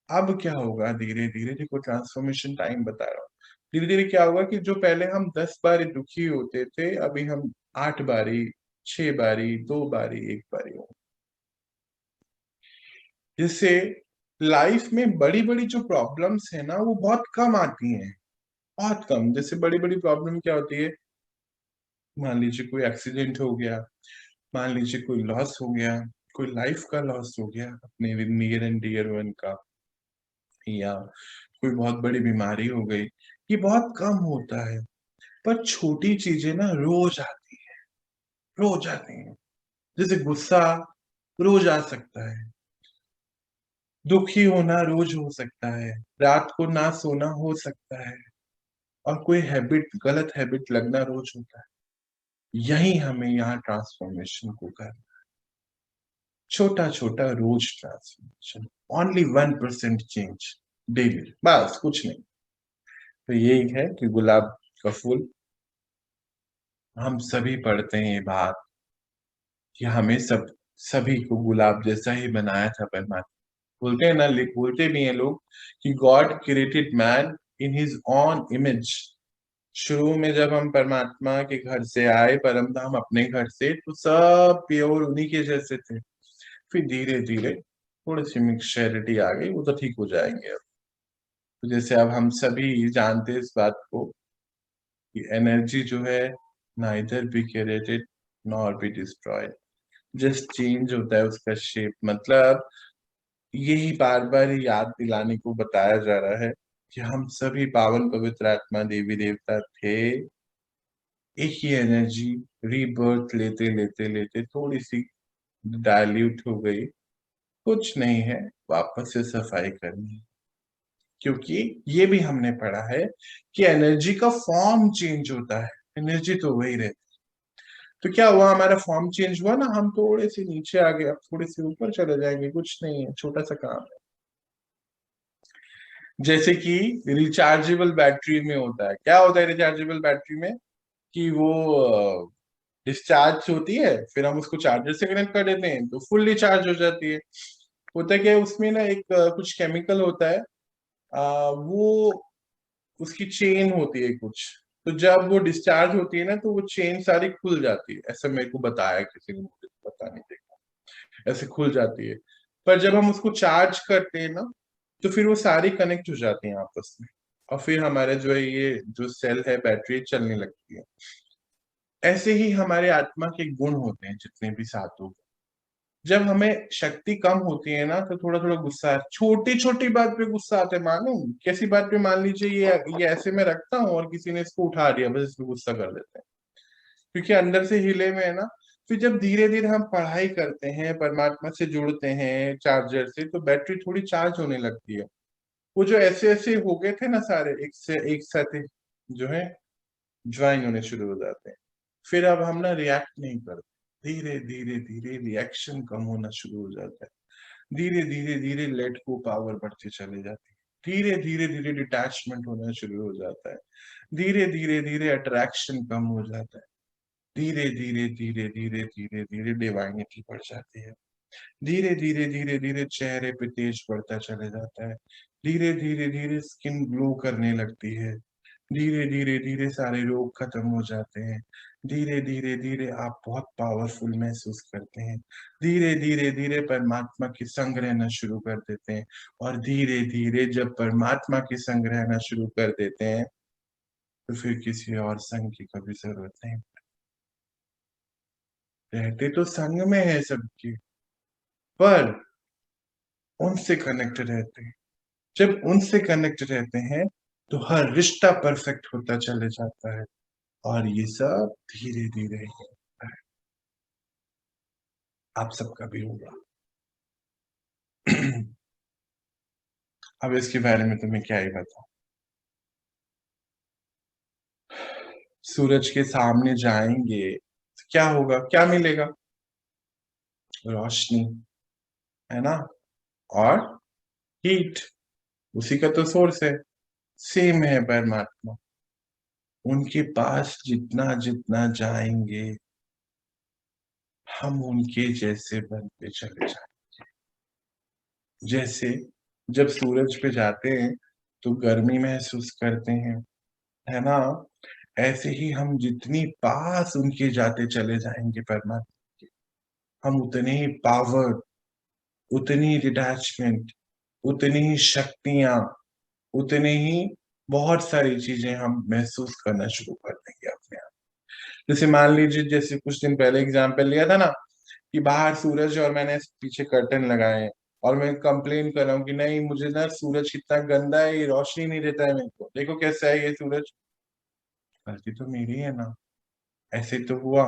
अब क्या होगा धीरे धीरे, देखो ट्रांसफॉर्मेशन टाइम बता रहा हूँ, धीरे धीरे क्या होगा कि जो पहले हम 10 बारी दुखी होते थे, अभी हम 8 बारी, 6 बारी, 2 बारी, 1 बारी हो। जिससे लाइफ में बड़ी बड़ी जो प्रॉब्लम्स है ना वो बहुत कम आती हैं, बहुत कम। जैसे बड़ी बड़ी प्रॉब्लम क्या होती है, मान लीजिए कोई एक्सीडेंट हो गया, मान लीजिए कोई लॉस हो गया, कोई लाइफ का लॉस हो गया अपने नियर एंड डियर वन का, या कोई बहुत बड़ी बीमारी हो गई, ये बहुत कम होता है। पर छोटी चीजें ना रोज आती है, रोज आती हैं। जैसे गुस्सा रोज आ सकता है, दुखी होना रोज हो सकता है, रात को ना सोना हो सकता है, और कोई हैबिट, गलत हैबिट लगना रोज होता है। यही हमें यहाँ ट्रांसफॉर्मेशन को करना, छोटा छोटा रोज ट्रांसफॉर्मेशन, ओनली 1% चेंज डेली, बस कुछ नहीं। तो यही है कि गुलाब का फूल, हम सभी पढ़ते हैं ये बात कि हमें सभी को गुलाब जैसा ही बनाया था परमात्मा। बोलते हैं ना, बोलते भी हैं लोग कि God created man in his on image. शुरू में जब हम परमात्मा के घर से आए, परम धाम अपने घर से, तो सब प्योर उन्हीं के जैसे थे। फिर धीरे धीरे थोड़ी सी मिक्सचरिटी आ गई, वो तो ठीक हो जाएंगे अब। तो जैसे अब हम सभी जानते हैं इस बात को कि एनर्जी जो है neither be created nor be destroyed, just change होता है उसका शेप। मतलब यही बार बार याद दिलाने को बताया जा रहा है कि हम सभी पावन पवित्र आत्मा देवी देवता थे, एक ही एनर्जी रीबर्थ लेते लेते लेते थोड़ी सी डाइल्यूट हो गई, कुछ नहीं है, वापस से सफाई करनी है। क्योंकि ये भी हमने पढ़ा है कि एनर्जी का फॉर्म चेंज होता है, एनर्जी तो वही रहती। तो क्या हुआ, हमारा फॉर्म चेंज हुआ ना, हम थोड़े से नीचे आ गए, अब थोड़े से ऊपर चले जाएंगे, कुछ नहीं है, छोटा सा काम है। जैसे कि रिचार्जेबल बैटरी में होता है, क्या होता है रिचार्जेबल बैटरी में, कि वो डिस्चार्ज होती है, फिर हम उसको चार्जर से कनेक्ट कर देते हैं तो फुल्ली चार्ज हो जाती है। होता है क्या, उसमें ना एक कुछ केमिकल होता है, वो उसकी चेन होती है कुछ, तो जब वो डिस्चार्ज होती है ना तो वो चेन सारी खुल जाती है, ऐसा मेरे को बताया किसी ने, मुझे पता नहीं, देखा ऐसे खुल जाती है। पर जब हम उसको चार्ज करते हैं ना, तो फिर वो सारी कनेक्ट हो जाती हैं आपस में, और फिर हमारे जो है ये जो सेल है, बैटरी चलने लगती है। ऐसे ही हमारे आत्मा के गुण होते हैं जितने भी सातों। जब हमें शक्ति कम होती है ना तो थोड़ा थोड़ा गुस्सा, छोटी छोटी बात पे गुस्सा आता है। मालूम कैसी बात पे, मान लीजिए ये ऐसे में रखता हूँ और किसी ने इसको उठा दिया, बस इस पे गुस्सा कर देते हैं, क्योंकि अंदर से हिले में है ना। फिर जब धीरे धीरे हम पढ़ाई करते हैं, परमात्मा से जुड़ते हैं चार्जर से, तो बैटरी थोड़ी चार्ज होने लगती है। वो जो ऐसे ऐसे हो गए थे ना सारे, एक से एक साथ जो है ज्वाइन होने शुरू हो जाते हैं। फिर अब हम ना रिएक्ट नहीं करते, धीरे धीरे धीरे रिएक्शन कम होना शुरू हो जाता है, धीरे धीरे धीरे लेट को पावर बढ़ती चले जाती है, धीरे धीरे धीरे डिटैचमेंट होना शुरू हो जाता है, धीरे धीरे धीरे अट्रैक्शन कम हो जाता है, धीरे धीरे धीरे धीरे धीरे धीरे डिवाइनिटी बढ़ जाती है, धीरे धीरे धीरे धीरे चेहरे पे तेज बढ़ता चले जाता है, धीरे धीरे धीरे स्किन ग्लो करने लगती है, धीरे धीरे धीरे सारे रोग खत्म हो जाते हैं, धीरे धीरे धीरे आप बहुत पावरफुल महसूस करते हैं, धीरे धीरे धीरे परमात्मा की संग रहना शुरू कर देते हैं। और धीरे धीरे जब परमात्मा की संग रहना शुरू कर देते हैं तो फिर किसी और संग की कभी जरूरत नहीं, रहते तो संग में है सबके, पर उनसे कनेक्ट रहते हैं। जब उनसे कनेक्ट रहते हैं तो हर रिश्ता परफेक्ट होता चले जाता है, और ये सब धीरे धीरे ही होता है। आप सबका भी होगा। अब इसके बारे में तुम्हें क्या ही बताऊं। सूरज के सामने जाएंगे तो क्या होगा, क्या मिलेगा, रोशनी, है ना, और हीट, उसी का तो सोर्स है। सेम है परमात्मा, उनके पास जितना जितना जाएंगे हम उनके जैसे बनते चले जाएंगे। जैसे जब सूरज पे जाते हैं तो गर्मी महसूस करते हैं, है ना? ऐसे ही हम जितनी पास उनके जाते चले जाएंगे परमात्मा के, हम उतने ही पावर, उतनी डिटैचमेंट, उतनी ही शक्तियां, उतने ही बहुत सारी चीजें हम महसूस करना शुरू कर देंगे अपने आप। जैसे मान लीजिए, जैसे कुछ दिन पहले एग्जाम्पल लिया था ना कि बाहर सूरज है और मैंने पीछे कर्टन लगाए हैं और मैं कंप्लेन कर रहा हूँ कि नहीं, मुझे ना सूरज कितना गंदा है, ये रोशनी नहीं देता है मेरे को, देखो कैसा है ये सूरज। गलती तो मेरी है ना। ऐसे तो हुआ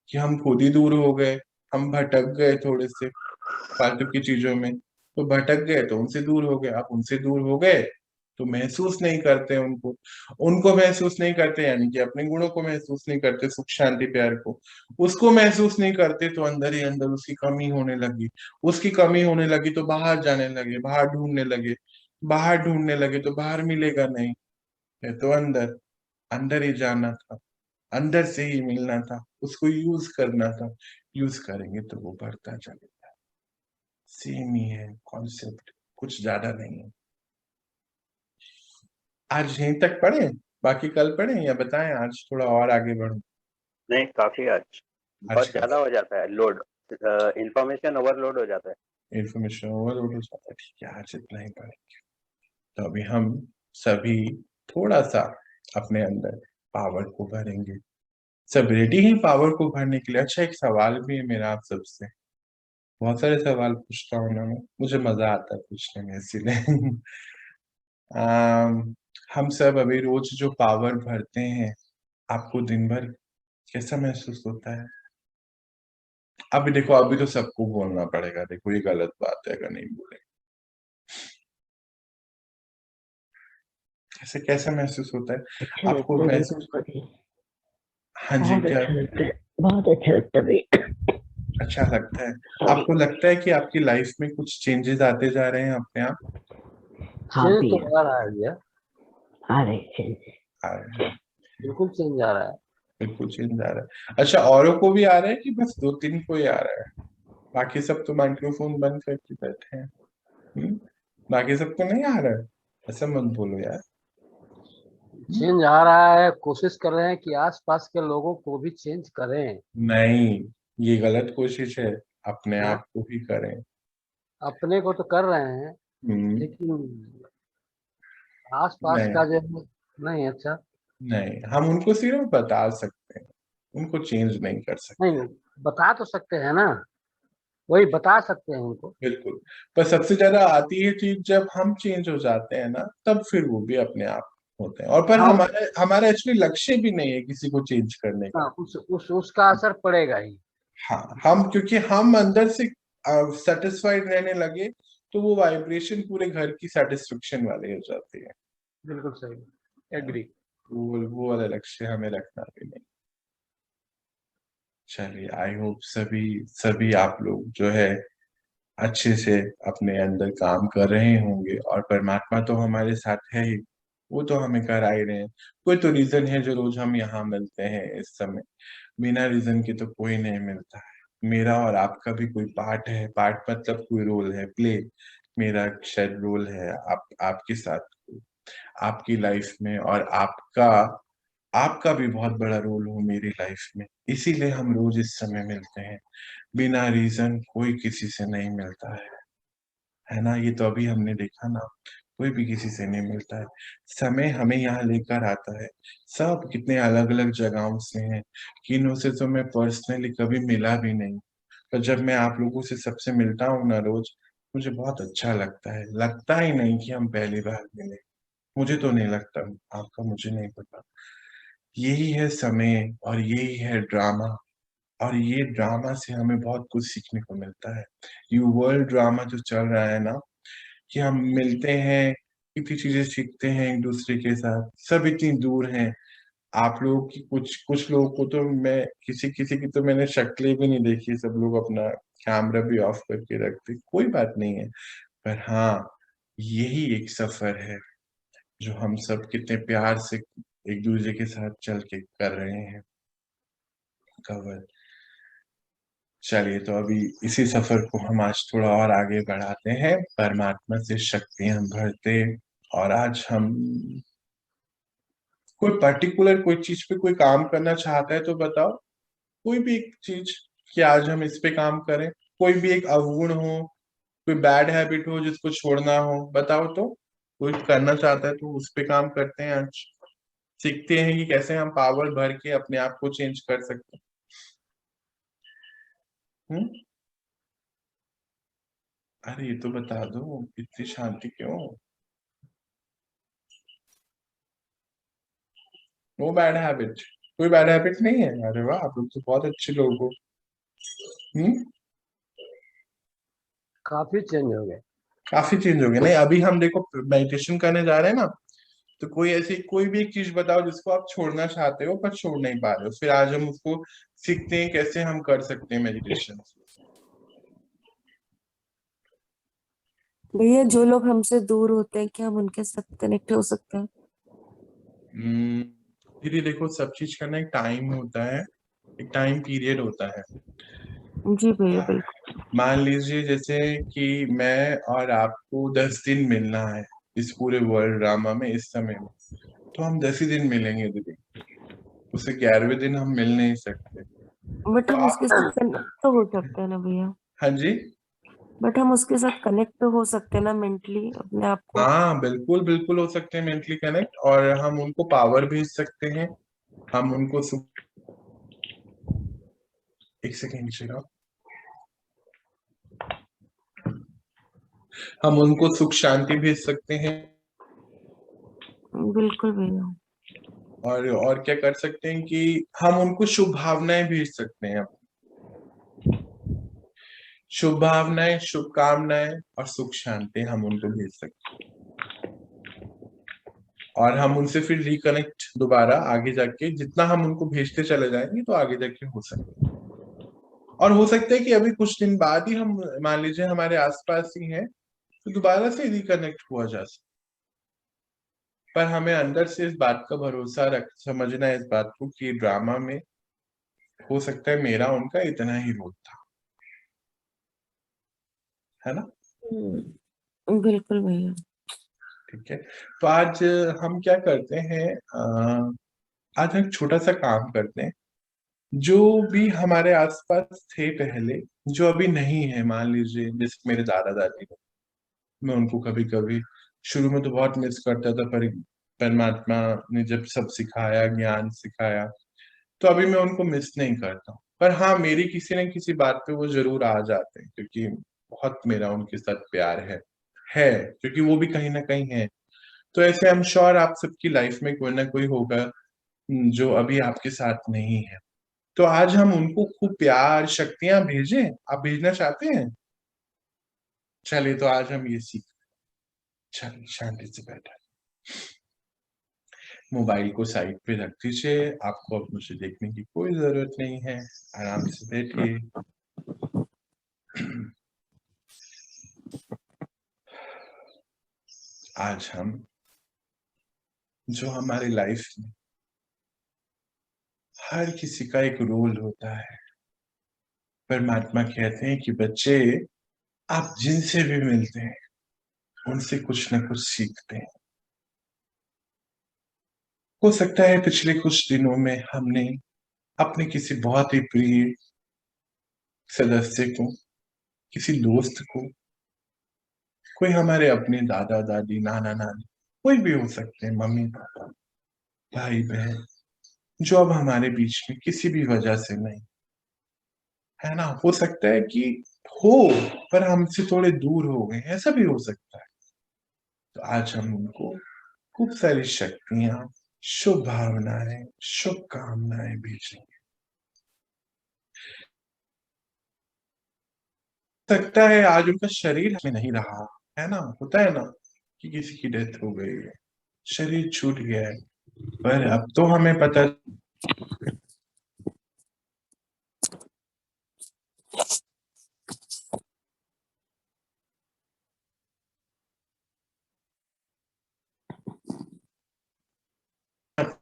कि हम खुद ही दूर हो गए, हम भटक गए थोड़े से फालतू की चीजों में, तो भटक गए तो उनसे दूर हो गए। आप उनसे दूर हो गए तो महसूस नहीं करते उनको, उनको महसूस नहीं करते, यानी कि अपने गुणों को महसूस नहीं करते, सुख शांति प्यार को उसको महसूस नहीं करते, तो अंदर ही अंदर उसकी कमी होने लगी। उसकी कमी होने लगी तो बाहर जाने लगे, बाहर ढूंढने लगे, बाहर ढूंढने लगे तो बाहर मिलेगा नहीं, है तो अंदर, अंदर ही जाना था, अंदर से ही मिलना था, उसको यूज करना था। यूज करेंगे तो वो बढ़ता चलेगा। सेम ही है कॉन्सेप्ट, कुछ ज्यादा नहीं है। आज यहीं तक पढ़े, बाकी कल पढ़े या बताएं, आज थोड़ा और आगे बढ़ो। नहीं, काफी आज बहुत अच्छा, ज्यादा हो जाता है लोड, इंफॉर्मेशन ओवरलोड हो जाता है। इन्फॉर्मेशन ओवरलोड हो जाता है। ठीक है, आज इतना ही पढ़ेंगे। तो अभी हम सभी थोड़ा सा अपने अंदर पावर को भरेंगे। सब रेडी हैं पावर को भरने के लिए? अच्छा, एक सवाल भी है मेरा आप सबसे। बहुत सारे सवाल पूछता हूँ ना मैं, मुझे मजा आता है पूछने में, इसीलिए हम सब अभी रोज जो पावर भरते हैं, आपको दिन भर कैसा महसूस होता है? अभी देखो, अभी तो सबको बोलना पड़ेगा, देखो ये गलत बात है अगर नहीं बोले। कैसे कैसा महसूस होता है अच्छा आपको? लगता है महसूस, हमको भी। हाँ जी, बहुत क्या अच्छा लगता है, बहुत अच्छा लगता है भी। अच्छा लगता है? सॉरी। आपको लगता है कि आपकी लाइफ में कुछ चेंजेस आते जा रहे हैं अपने आप? हाँ चेंज तो भैया, आ रहा है भैया, आ रहे हैं। आ रहे हैं, बिल्कुल चेंज आ रहा है। बिल्कुल चेंज आ रहा है। अच्छा, औरों को भी आ रहा है कि बस दो तीन को ही आ रहा है? बाकी सब तो माइक्रोफोन बंद करके बैठे हैं। बाकी सबको नहीं आ रहा है? ऐसा मत बोलो यार। चेंज आ रहा है, कोशिश कर रहे हैं कि आसपास के लोगों को भी चेंज करें। नहीं, ये गलत कोशिश है, अपने हाँ, आप को ही करें। अपने को तो कर रहे हैं, हम्म, लेकिन आसपास नहीं का जो है, नहीं अच्छा, नहीं, हम उनको सिर्फ बता सकते हैं, उनको चेंज नहीं कर सकते। नहीं बता तो सकते हैं ना, वही बता सकते हैं उनको। बिल्कुल। पर सबसे ज्यादा आती है चीज जब हम चेंज हो जाते हैं ना, तब फिर वो भी अपने आप होते हैं। और पर हाँ, हमारा हमारा एक्चुअली लक्ष्य भी नहीं है किसी को चेंज करने का। हाँ उसका असर पड़ेगा ही। हाँ, हम क्योंकि हम अंदर से सेटिस्फाइड रहने लगे, तो वो वाइब्रेशन पूरे घर की सेटिस्फेक्शन वाले हो जाते हैं। बिल्कुल सही, एग्री। वो वाला लक्ष्य हमें रखना भी नहीं। चलिए, आई होप सभी सभी आप लोग जो है अच्छे से अपने अंदर काम कर रहे होंगे, और परमात्मा तो हमारे साथ है ही, वो तो हमें करा ही रहे हैं। कोई तो रीजन है जो रोज हम यहाँ मिलते हैं इस समय, बिना रीजन के तो कोई नहीं मिलता है। मेरा और आपका भी कोई पार्ट है, पार्ट मतलब कोई रोल है, प्ले। मेरा शायद रोल है आपके साथ, आपकी लाइफ में, और आपका आपका भी बहुत बड़ा रोल हो मेरी लाइफ में। इसीलिए हम रोज इस समय मिलते हैं। बिना रीजन कोई किसी से नहीं मिलता है ना? ये तो अभी हमने देखा ना, कोई भी किसी से नहीं मिलता है। समय हमें यहाँ लेकर आता है। सब कितने अलग अलग जगहों से हैं, किन्हों से तो मैं पर्सनली कभी मिला भी नहीं, पर जब मैं आप लोगों से सबसे मिलता हूँ ना रोज, मुझे बहुत अच्छा लगता है। लगता ही नहीं कि हम पहली बार मिले, मुझे तो नहीं लगता, आपका मुझे नहीं पता। यही है समय और यही है ड्रामा, और ये ड्रामा से हमें बहुत कुछ सीखने को मिलता है। ये वर्ल्ड ड्रामा जो चल रहा है ना, कि हम मिलते हैं, कितनी चीजें सीखते हैं एक दूसरे के साथ, सब इतनी दूर हैं। आप लोगों की कुछ कुछ लोगों को तो मैं किसी किसी की तो मैंने शक्लें भी नहीं देखी, सब लोग अपना कैमरा भी ऑफ करके रखते, कोई बात नहीं है। पर हाँ, यही एक सफर है जो हम सब कितने प्यार से एक दूसरे के साथ चल के कर रहे हैं कवर। चलिए, तो अभी इसी सफर को हम आज थोड़ा और आगे बढ़ाते हैं, परमात्मा से शक्तियां भरते। और आज हम कोई पर्टिकुलर कोई चीज पे कोई काम करना चाहता है तो बताओ, कोई भी एक चीज कि आज हम इस पे काम करें। कोई भी एक अवगुण हो, कोई बैड हैबिट हो जिसको छोड़ना हो, बताओ तो। कोई करना चाहता है तो उस पे काम करते हैं आज। सीखते हैं कि कैसे हम पावर भर के अपने आप को चेंज कर सकते हैं। अरे ये तो बता दो, इतनी शांति क्यों? No bad habit? कोई बैड हैबिट नहीं है? अरे वाह, आप लोग तो बहुत अच्छे लोग हो। हम्म। काफी चेंज हो गए। काफी चेंज हो गए। नहीं, अभी हम देखो मेडिटेशन करने जा रहे हैं ना, तो कोई ऐसी कोई भी एक चीज बताओ जिसको आप छोड़ना चाहते हो पर छोड़ नहीं पा रहे हो, फिर आज हम उसको सीखते हैं कैसे हम कर सकते हैं मेडिटेशन। भैया जो लोग हमसे दूर होते हैं, क्या हम उनके साथ कनेक्ट हो सकते हैं? दीदी देखो, सब चीज का ना एक टाइम होता है, एक टाइम पीरियड होता है। जी भैया, बिल्कुल। मान लीजिए जैसे कि मैं और आपको 10 दिन मिलना है इस पूरे वर्ल्ड ड्रामा में इस समय में, तो हम 10 ही दिन मिलेंगे दीदी। उससे 11वें दिन हम मिल नहीं सकते। बट तो हम उसके आप, साथ कनेक्ट तो हो सकते हैं ना भैया? हाँ जी, बट हम उसके साथ कनेक्ट तो हो सकते हैं ना मेंटली, अपने आप को। हाँ बिल्कुल बिल्कुल हो सकते हैं मेंटली कनेक्ट, और हम उनको पावर भेज सकते हैं। हम उनको एक सेकेंड चलो, हम उनको सुख शांति भेज सकते हैं। बिल्कुल भैया। और क्या कर सकते हैं कि हम उनको शुभ भावनाएं भेज सकते हैं। शुभ भावनाएं, शुभकामनाएं और सुख शांति हम उनको भेज सकते हैं। और हम उनसे फिर रिकनेक्ट दोबारा आगे जाके, जितना हम उनको भेजते चले जाएंगे तो आगे जाके हो सकता है। और हो सकता है कि अभी कुछ दिन बाद ही हम, मान लीजिए हमारे आसपास ही है, तो दोबारा से रिकनेक्ट हुआ जा सकता। पर हमें अंदर से इस बात का भरोसा रख समझना है इस बात को कि ड्रामा में हो सकता है मेरा उनका इतना ही रोल था, है ना? बिल्कुल भैया। ठीक है। तो आज हम क्या करते हैं, आज हम छोटा सा काम करते हैं। जो भी हमारे आसपास थे पहले, जो अभी नहीं है, मान लीजिए जैसे मेरे दादा दादी, मैं उनको कभी कभी शुरू में तो बहुत मिस करता था, पर परमात्मा ने जब सब सिखाया, ज्ञान सिखाया, तो अभी मैं उनको मिस नहीं करता हूँ। पर हाँ, मेरी किसी न किसी बात पे वो जरूर आ जाते हैं, क्योंकि बहुत मेरा उनके साथ प्यार है, क्योंकि वो भी कहीं ना कहीं है। तो ऐसे आई एम श्योर आप सबकी लाइफ में कोई ना कोई होगा जो अभी आपके साथ नहीं है। तो आज हम उनको खूब प्यार, शक्तियां भेजें। आप भेजना चाहते हैं? चलिए, तो आज हम ये सीख, चलिए शांति से बैठा, मोबाइल को साइड पे रख दीजिए। आपको अब मुझे देखने की कोई जरूरत नहीं है, आराम से बैठिए। आज हम, जो हमारी लाइफ में हर किसी का एक रोल होता है, परमात्मा कहते हैं कि बच्चे, आप जिनसे भी मिलते हैं उनसे कुछ ना कुछ सीखते हैं। हो सकता है पिछले कुछ दिनों में हमने अपने किसी बहुत ही प्रिय सदस्य को, किसी दोस्त को, कोई हमारे अपने दादा दादी, नाना नानी, कोई भी हो सकते हैं, मम्मी पापा, भाई बहन, जो अब हमारे बीच में किसी भी वजह से नहीं है ना। हो सकता है कि हो, पर हमसे थोड़े दूर हो गए, ऐसा भी हो सकता है। तो आज हम उनको खूब सारी शक्तियां, शुभ भावनाएं, शुभकामनाएं भेजेंगे। सकता है आज उनका शरीर में नहीं रहा, है ना, होता है ना कि किसी की डेथ हो गई है, शरीर छूट गया है, पर अब तो हमें पता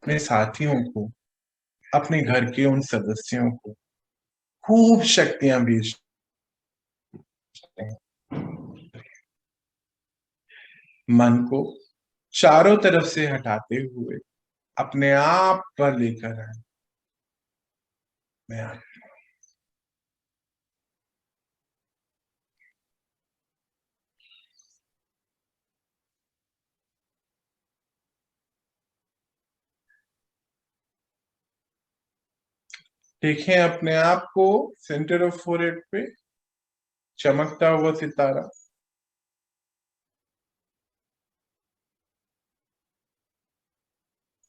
अपने साथियों को, अपने घर के उन सदस्यों को खूब शक्तियां भेजते हैं। मन को चारों तरफ से हटाते हुए अपने आप पर लेकर आए। मैं देखें अपने आप को सेंटर ऑफ फोरहेड पे, चमकता हुआ सितारा।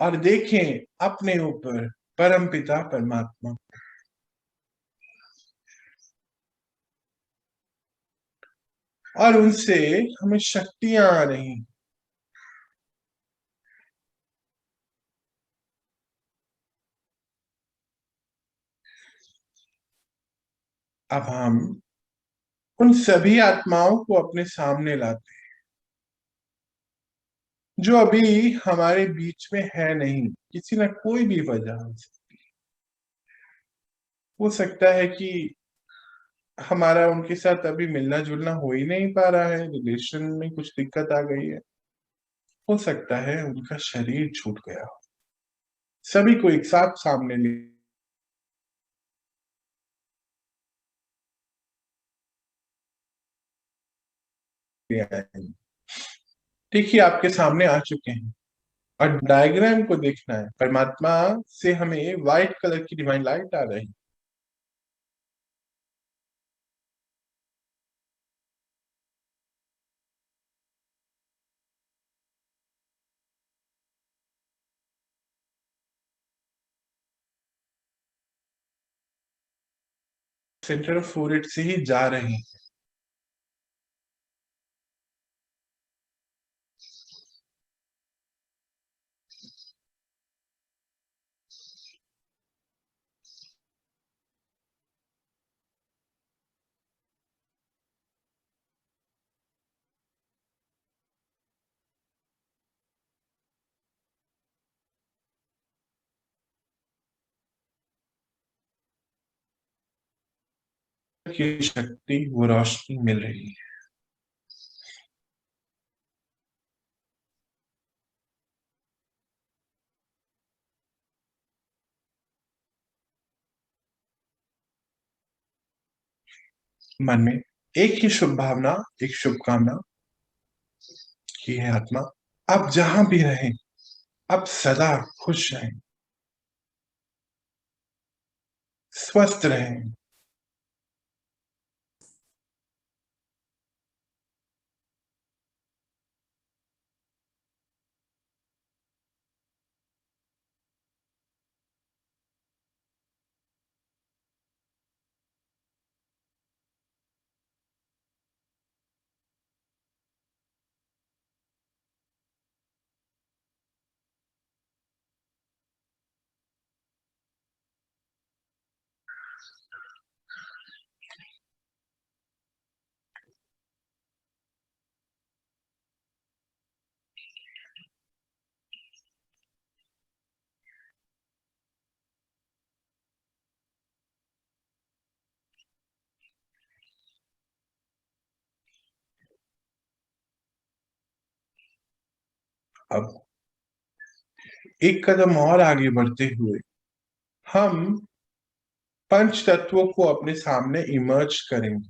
और देखें अपने ऊपर परमपिता परमात्मा, और उनसे हमें शक्तियां आ रही। अब हम उन सभी आत्माओं को अपने सामने लाते हैं जो अभी हमारे बीच में है नहीं, किसी ना कोई भी वजह हो सकता है कि हमारा उनके साथ अभी मिलना जुलना हो ही नहीं पा रहा है, रिलेशन में कुछ दिक्कत आ गई है। हो सकता है उनका शरीर छूट गया हो। सभी को एक साथ सामने ले आए। देखिए आपके सामने आ चुके हैं, और डायग्राम को देखना है। परमात्मा से हमें व्हाइट कलर की डिवाइन लाइट आ रही। सेंटर ऑफ फोरहेड से ही जा रही है। की शक्ति, वो रोशनी मिल रही है। मन में एक ही शुभ भावना, एक शुभकामना की है आत्मा, आप जहां भी रहें, आप सदा खुश रहें, स्वस्थ रहें। अब एक कदम और आगे बढ़ते हुए हम पंच तत्वों को अपने सामने इमर्ज करेंगे।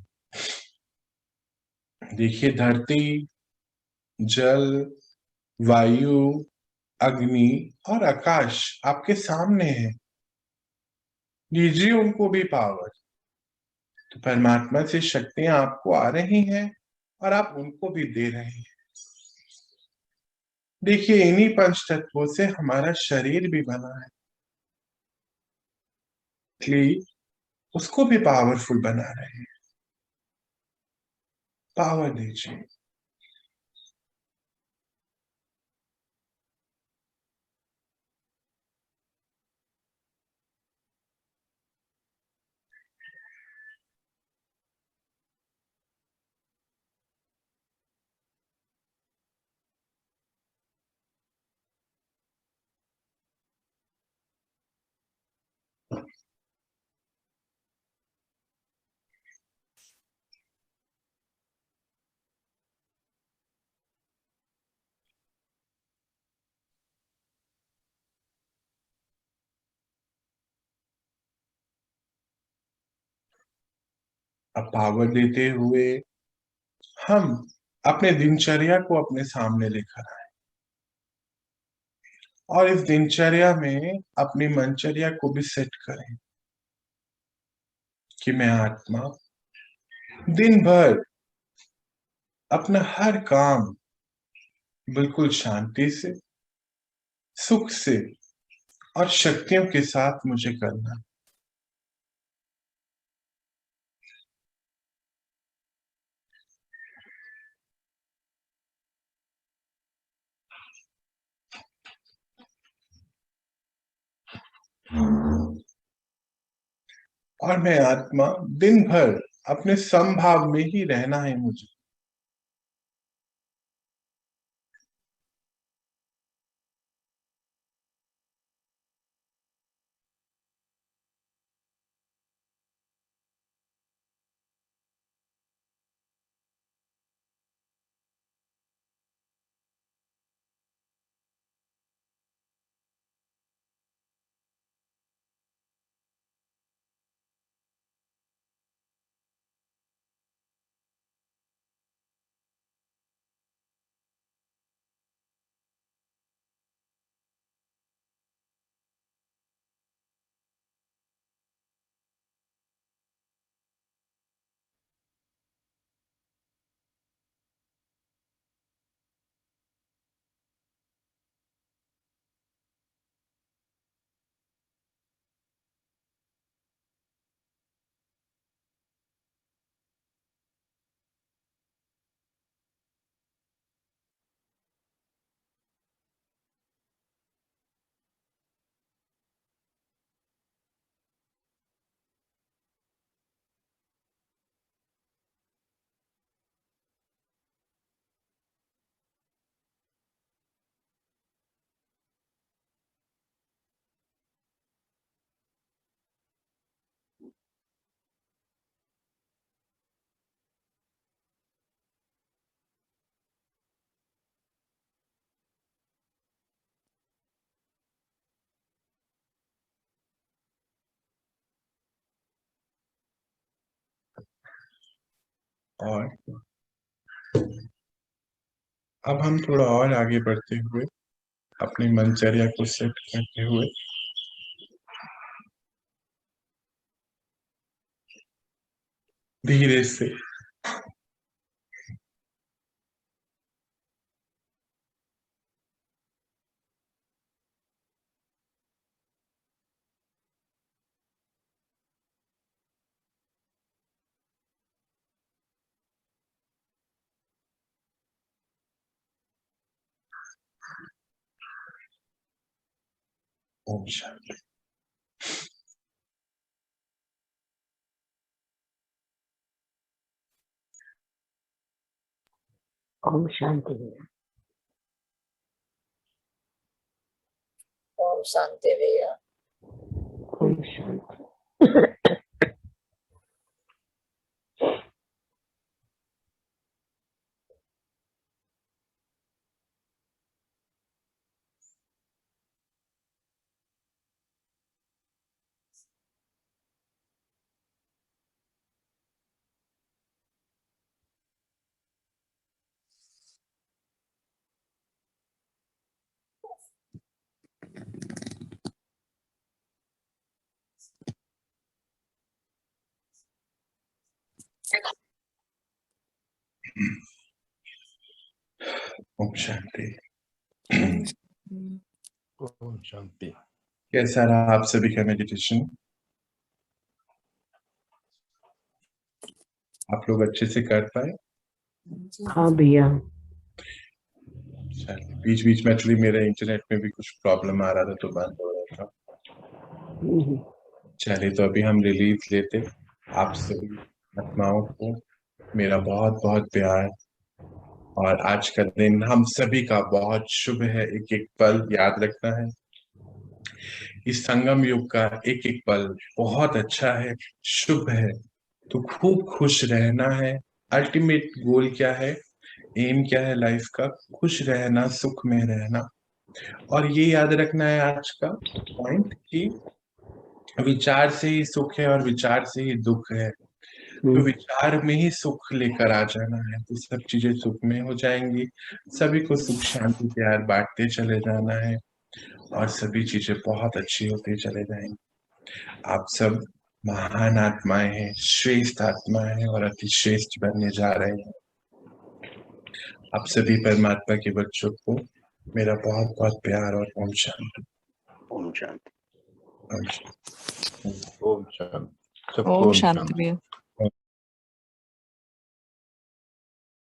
देखिए धरती, जल, वायु, अग्नि और आकाश आपके सामने है। दीजिए उनको भी पावर। तो परमात्मा से शक्तियां आपको आ रही हैं और आप उनको भी दे रहे हैं। देखिए इन्हीं पंच तत्वों से हमारा शरीर भी बना है, इसलिए उसको भी पावरफुल बना रहे हैं। पावर दीजिए। पावर देते हुए हम अपने दिनचर्या को अपने सामने लेकर आए और इस दिनचर्या में अपनी मनचर्या को भी सेट करें कि मैं आत्मा दिन भर अपना हर काम बिल्कुल शांति से, सुख से और शक्तियों के साथ मुझे करना। और मैं आत्मा दिन भर अपने समभाव में ही रहना है मुझे। और अब हम थोड़ा और आगे बढ़ते हुए अपनी मनचर्या को सेट करते हुए धीरे से ओम शांति। ओम शांति। ओम शांति भैया। ओम शांति। ओम शांति। ओम शांति। कैसा रहा आप सभी का मेडिटेशन? आप लोग अच्छे से कर पाए? हाँ भैया। बीच बीच में एक्चुअली मेरे इंटरनेट में भी कुछ प्रॉब्लम आ रहा था तो बंद हो रहा था। चलिए, तो अभी हम रिलीज लेते। आप सभी आत्माओं को मेरा बहुत बहुत प्यार। और आज का दिन हम सभी का बहुत शुभ है। एक एक पल याद रखना है। इस संगम युग का एक एक पल बहुत अच्छा है, शुभ है। तो खूब खुश रहना है। अल्टीमेट गोल क्या है, एम क्या है लाइफ का? खुश रहना, सुख में रहना। और ये याद रखना है आज का पॉइंट कि विचार से ही सुख है और विचार से ही दुख है। तो विचार में ही सुख लेकर आ जाना है, तो सब चीजें सुख में हो जाएंगी। सभी को सुख शांति प्यार बांटते चले जाना है और सभी चीजें बहुत अच्छी होती चले जाएंगी। आप सब महान आत्माएं हैं, श्रेष्ठ आत्माएं हैं और अति श्रेष्ठ बनने जा रहे हैं। आप सभी परमात्मा के बच्चों को मेरा बहुत बहुत प्यार और ओम शांति। ओम शांति। ओम शांति। ओम शांति। सबको ओम ओम शांति शांति। भैया।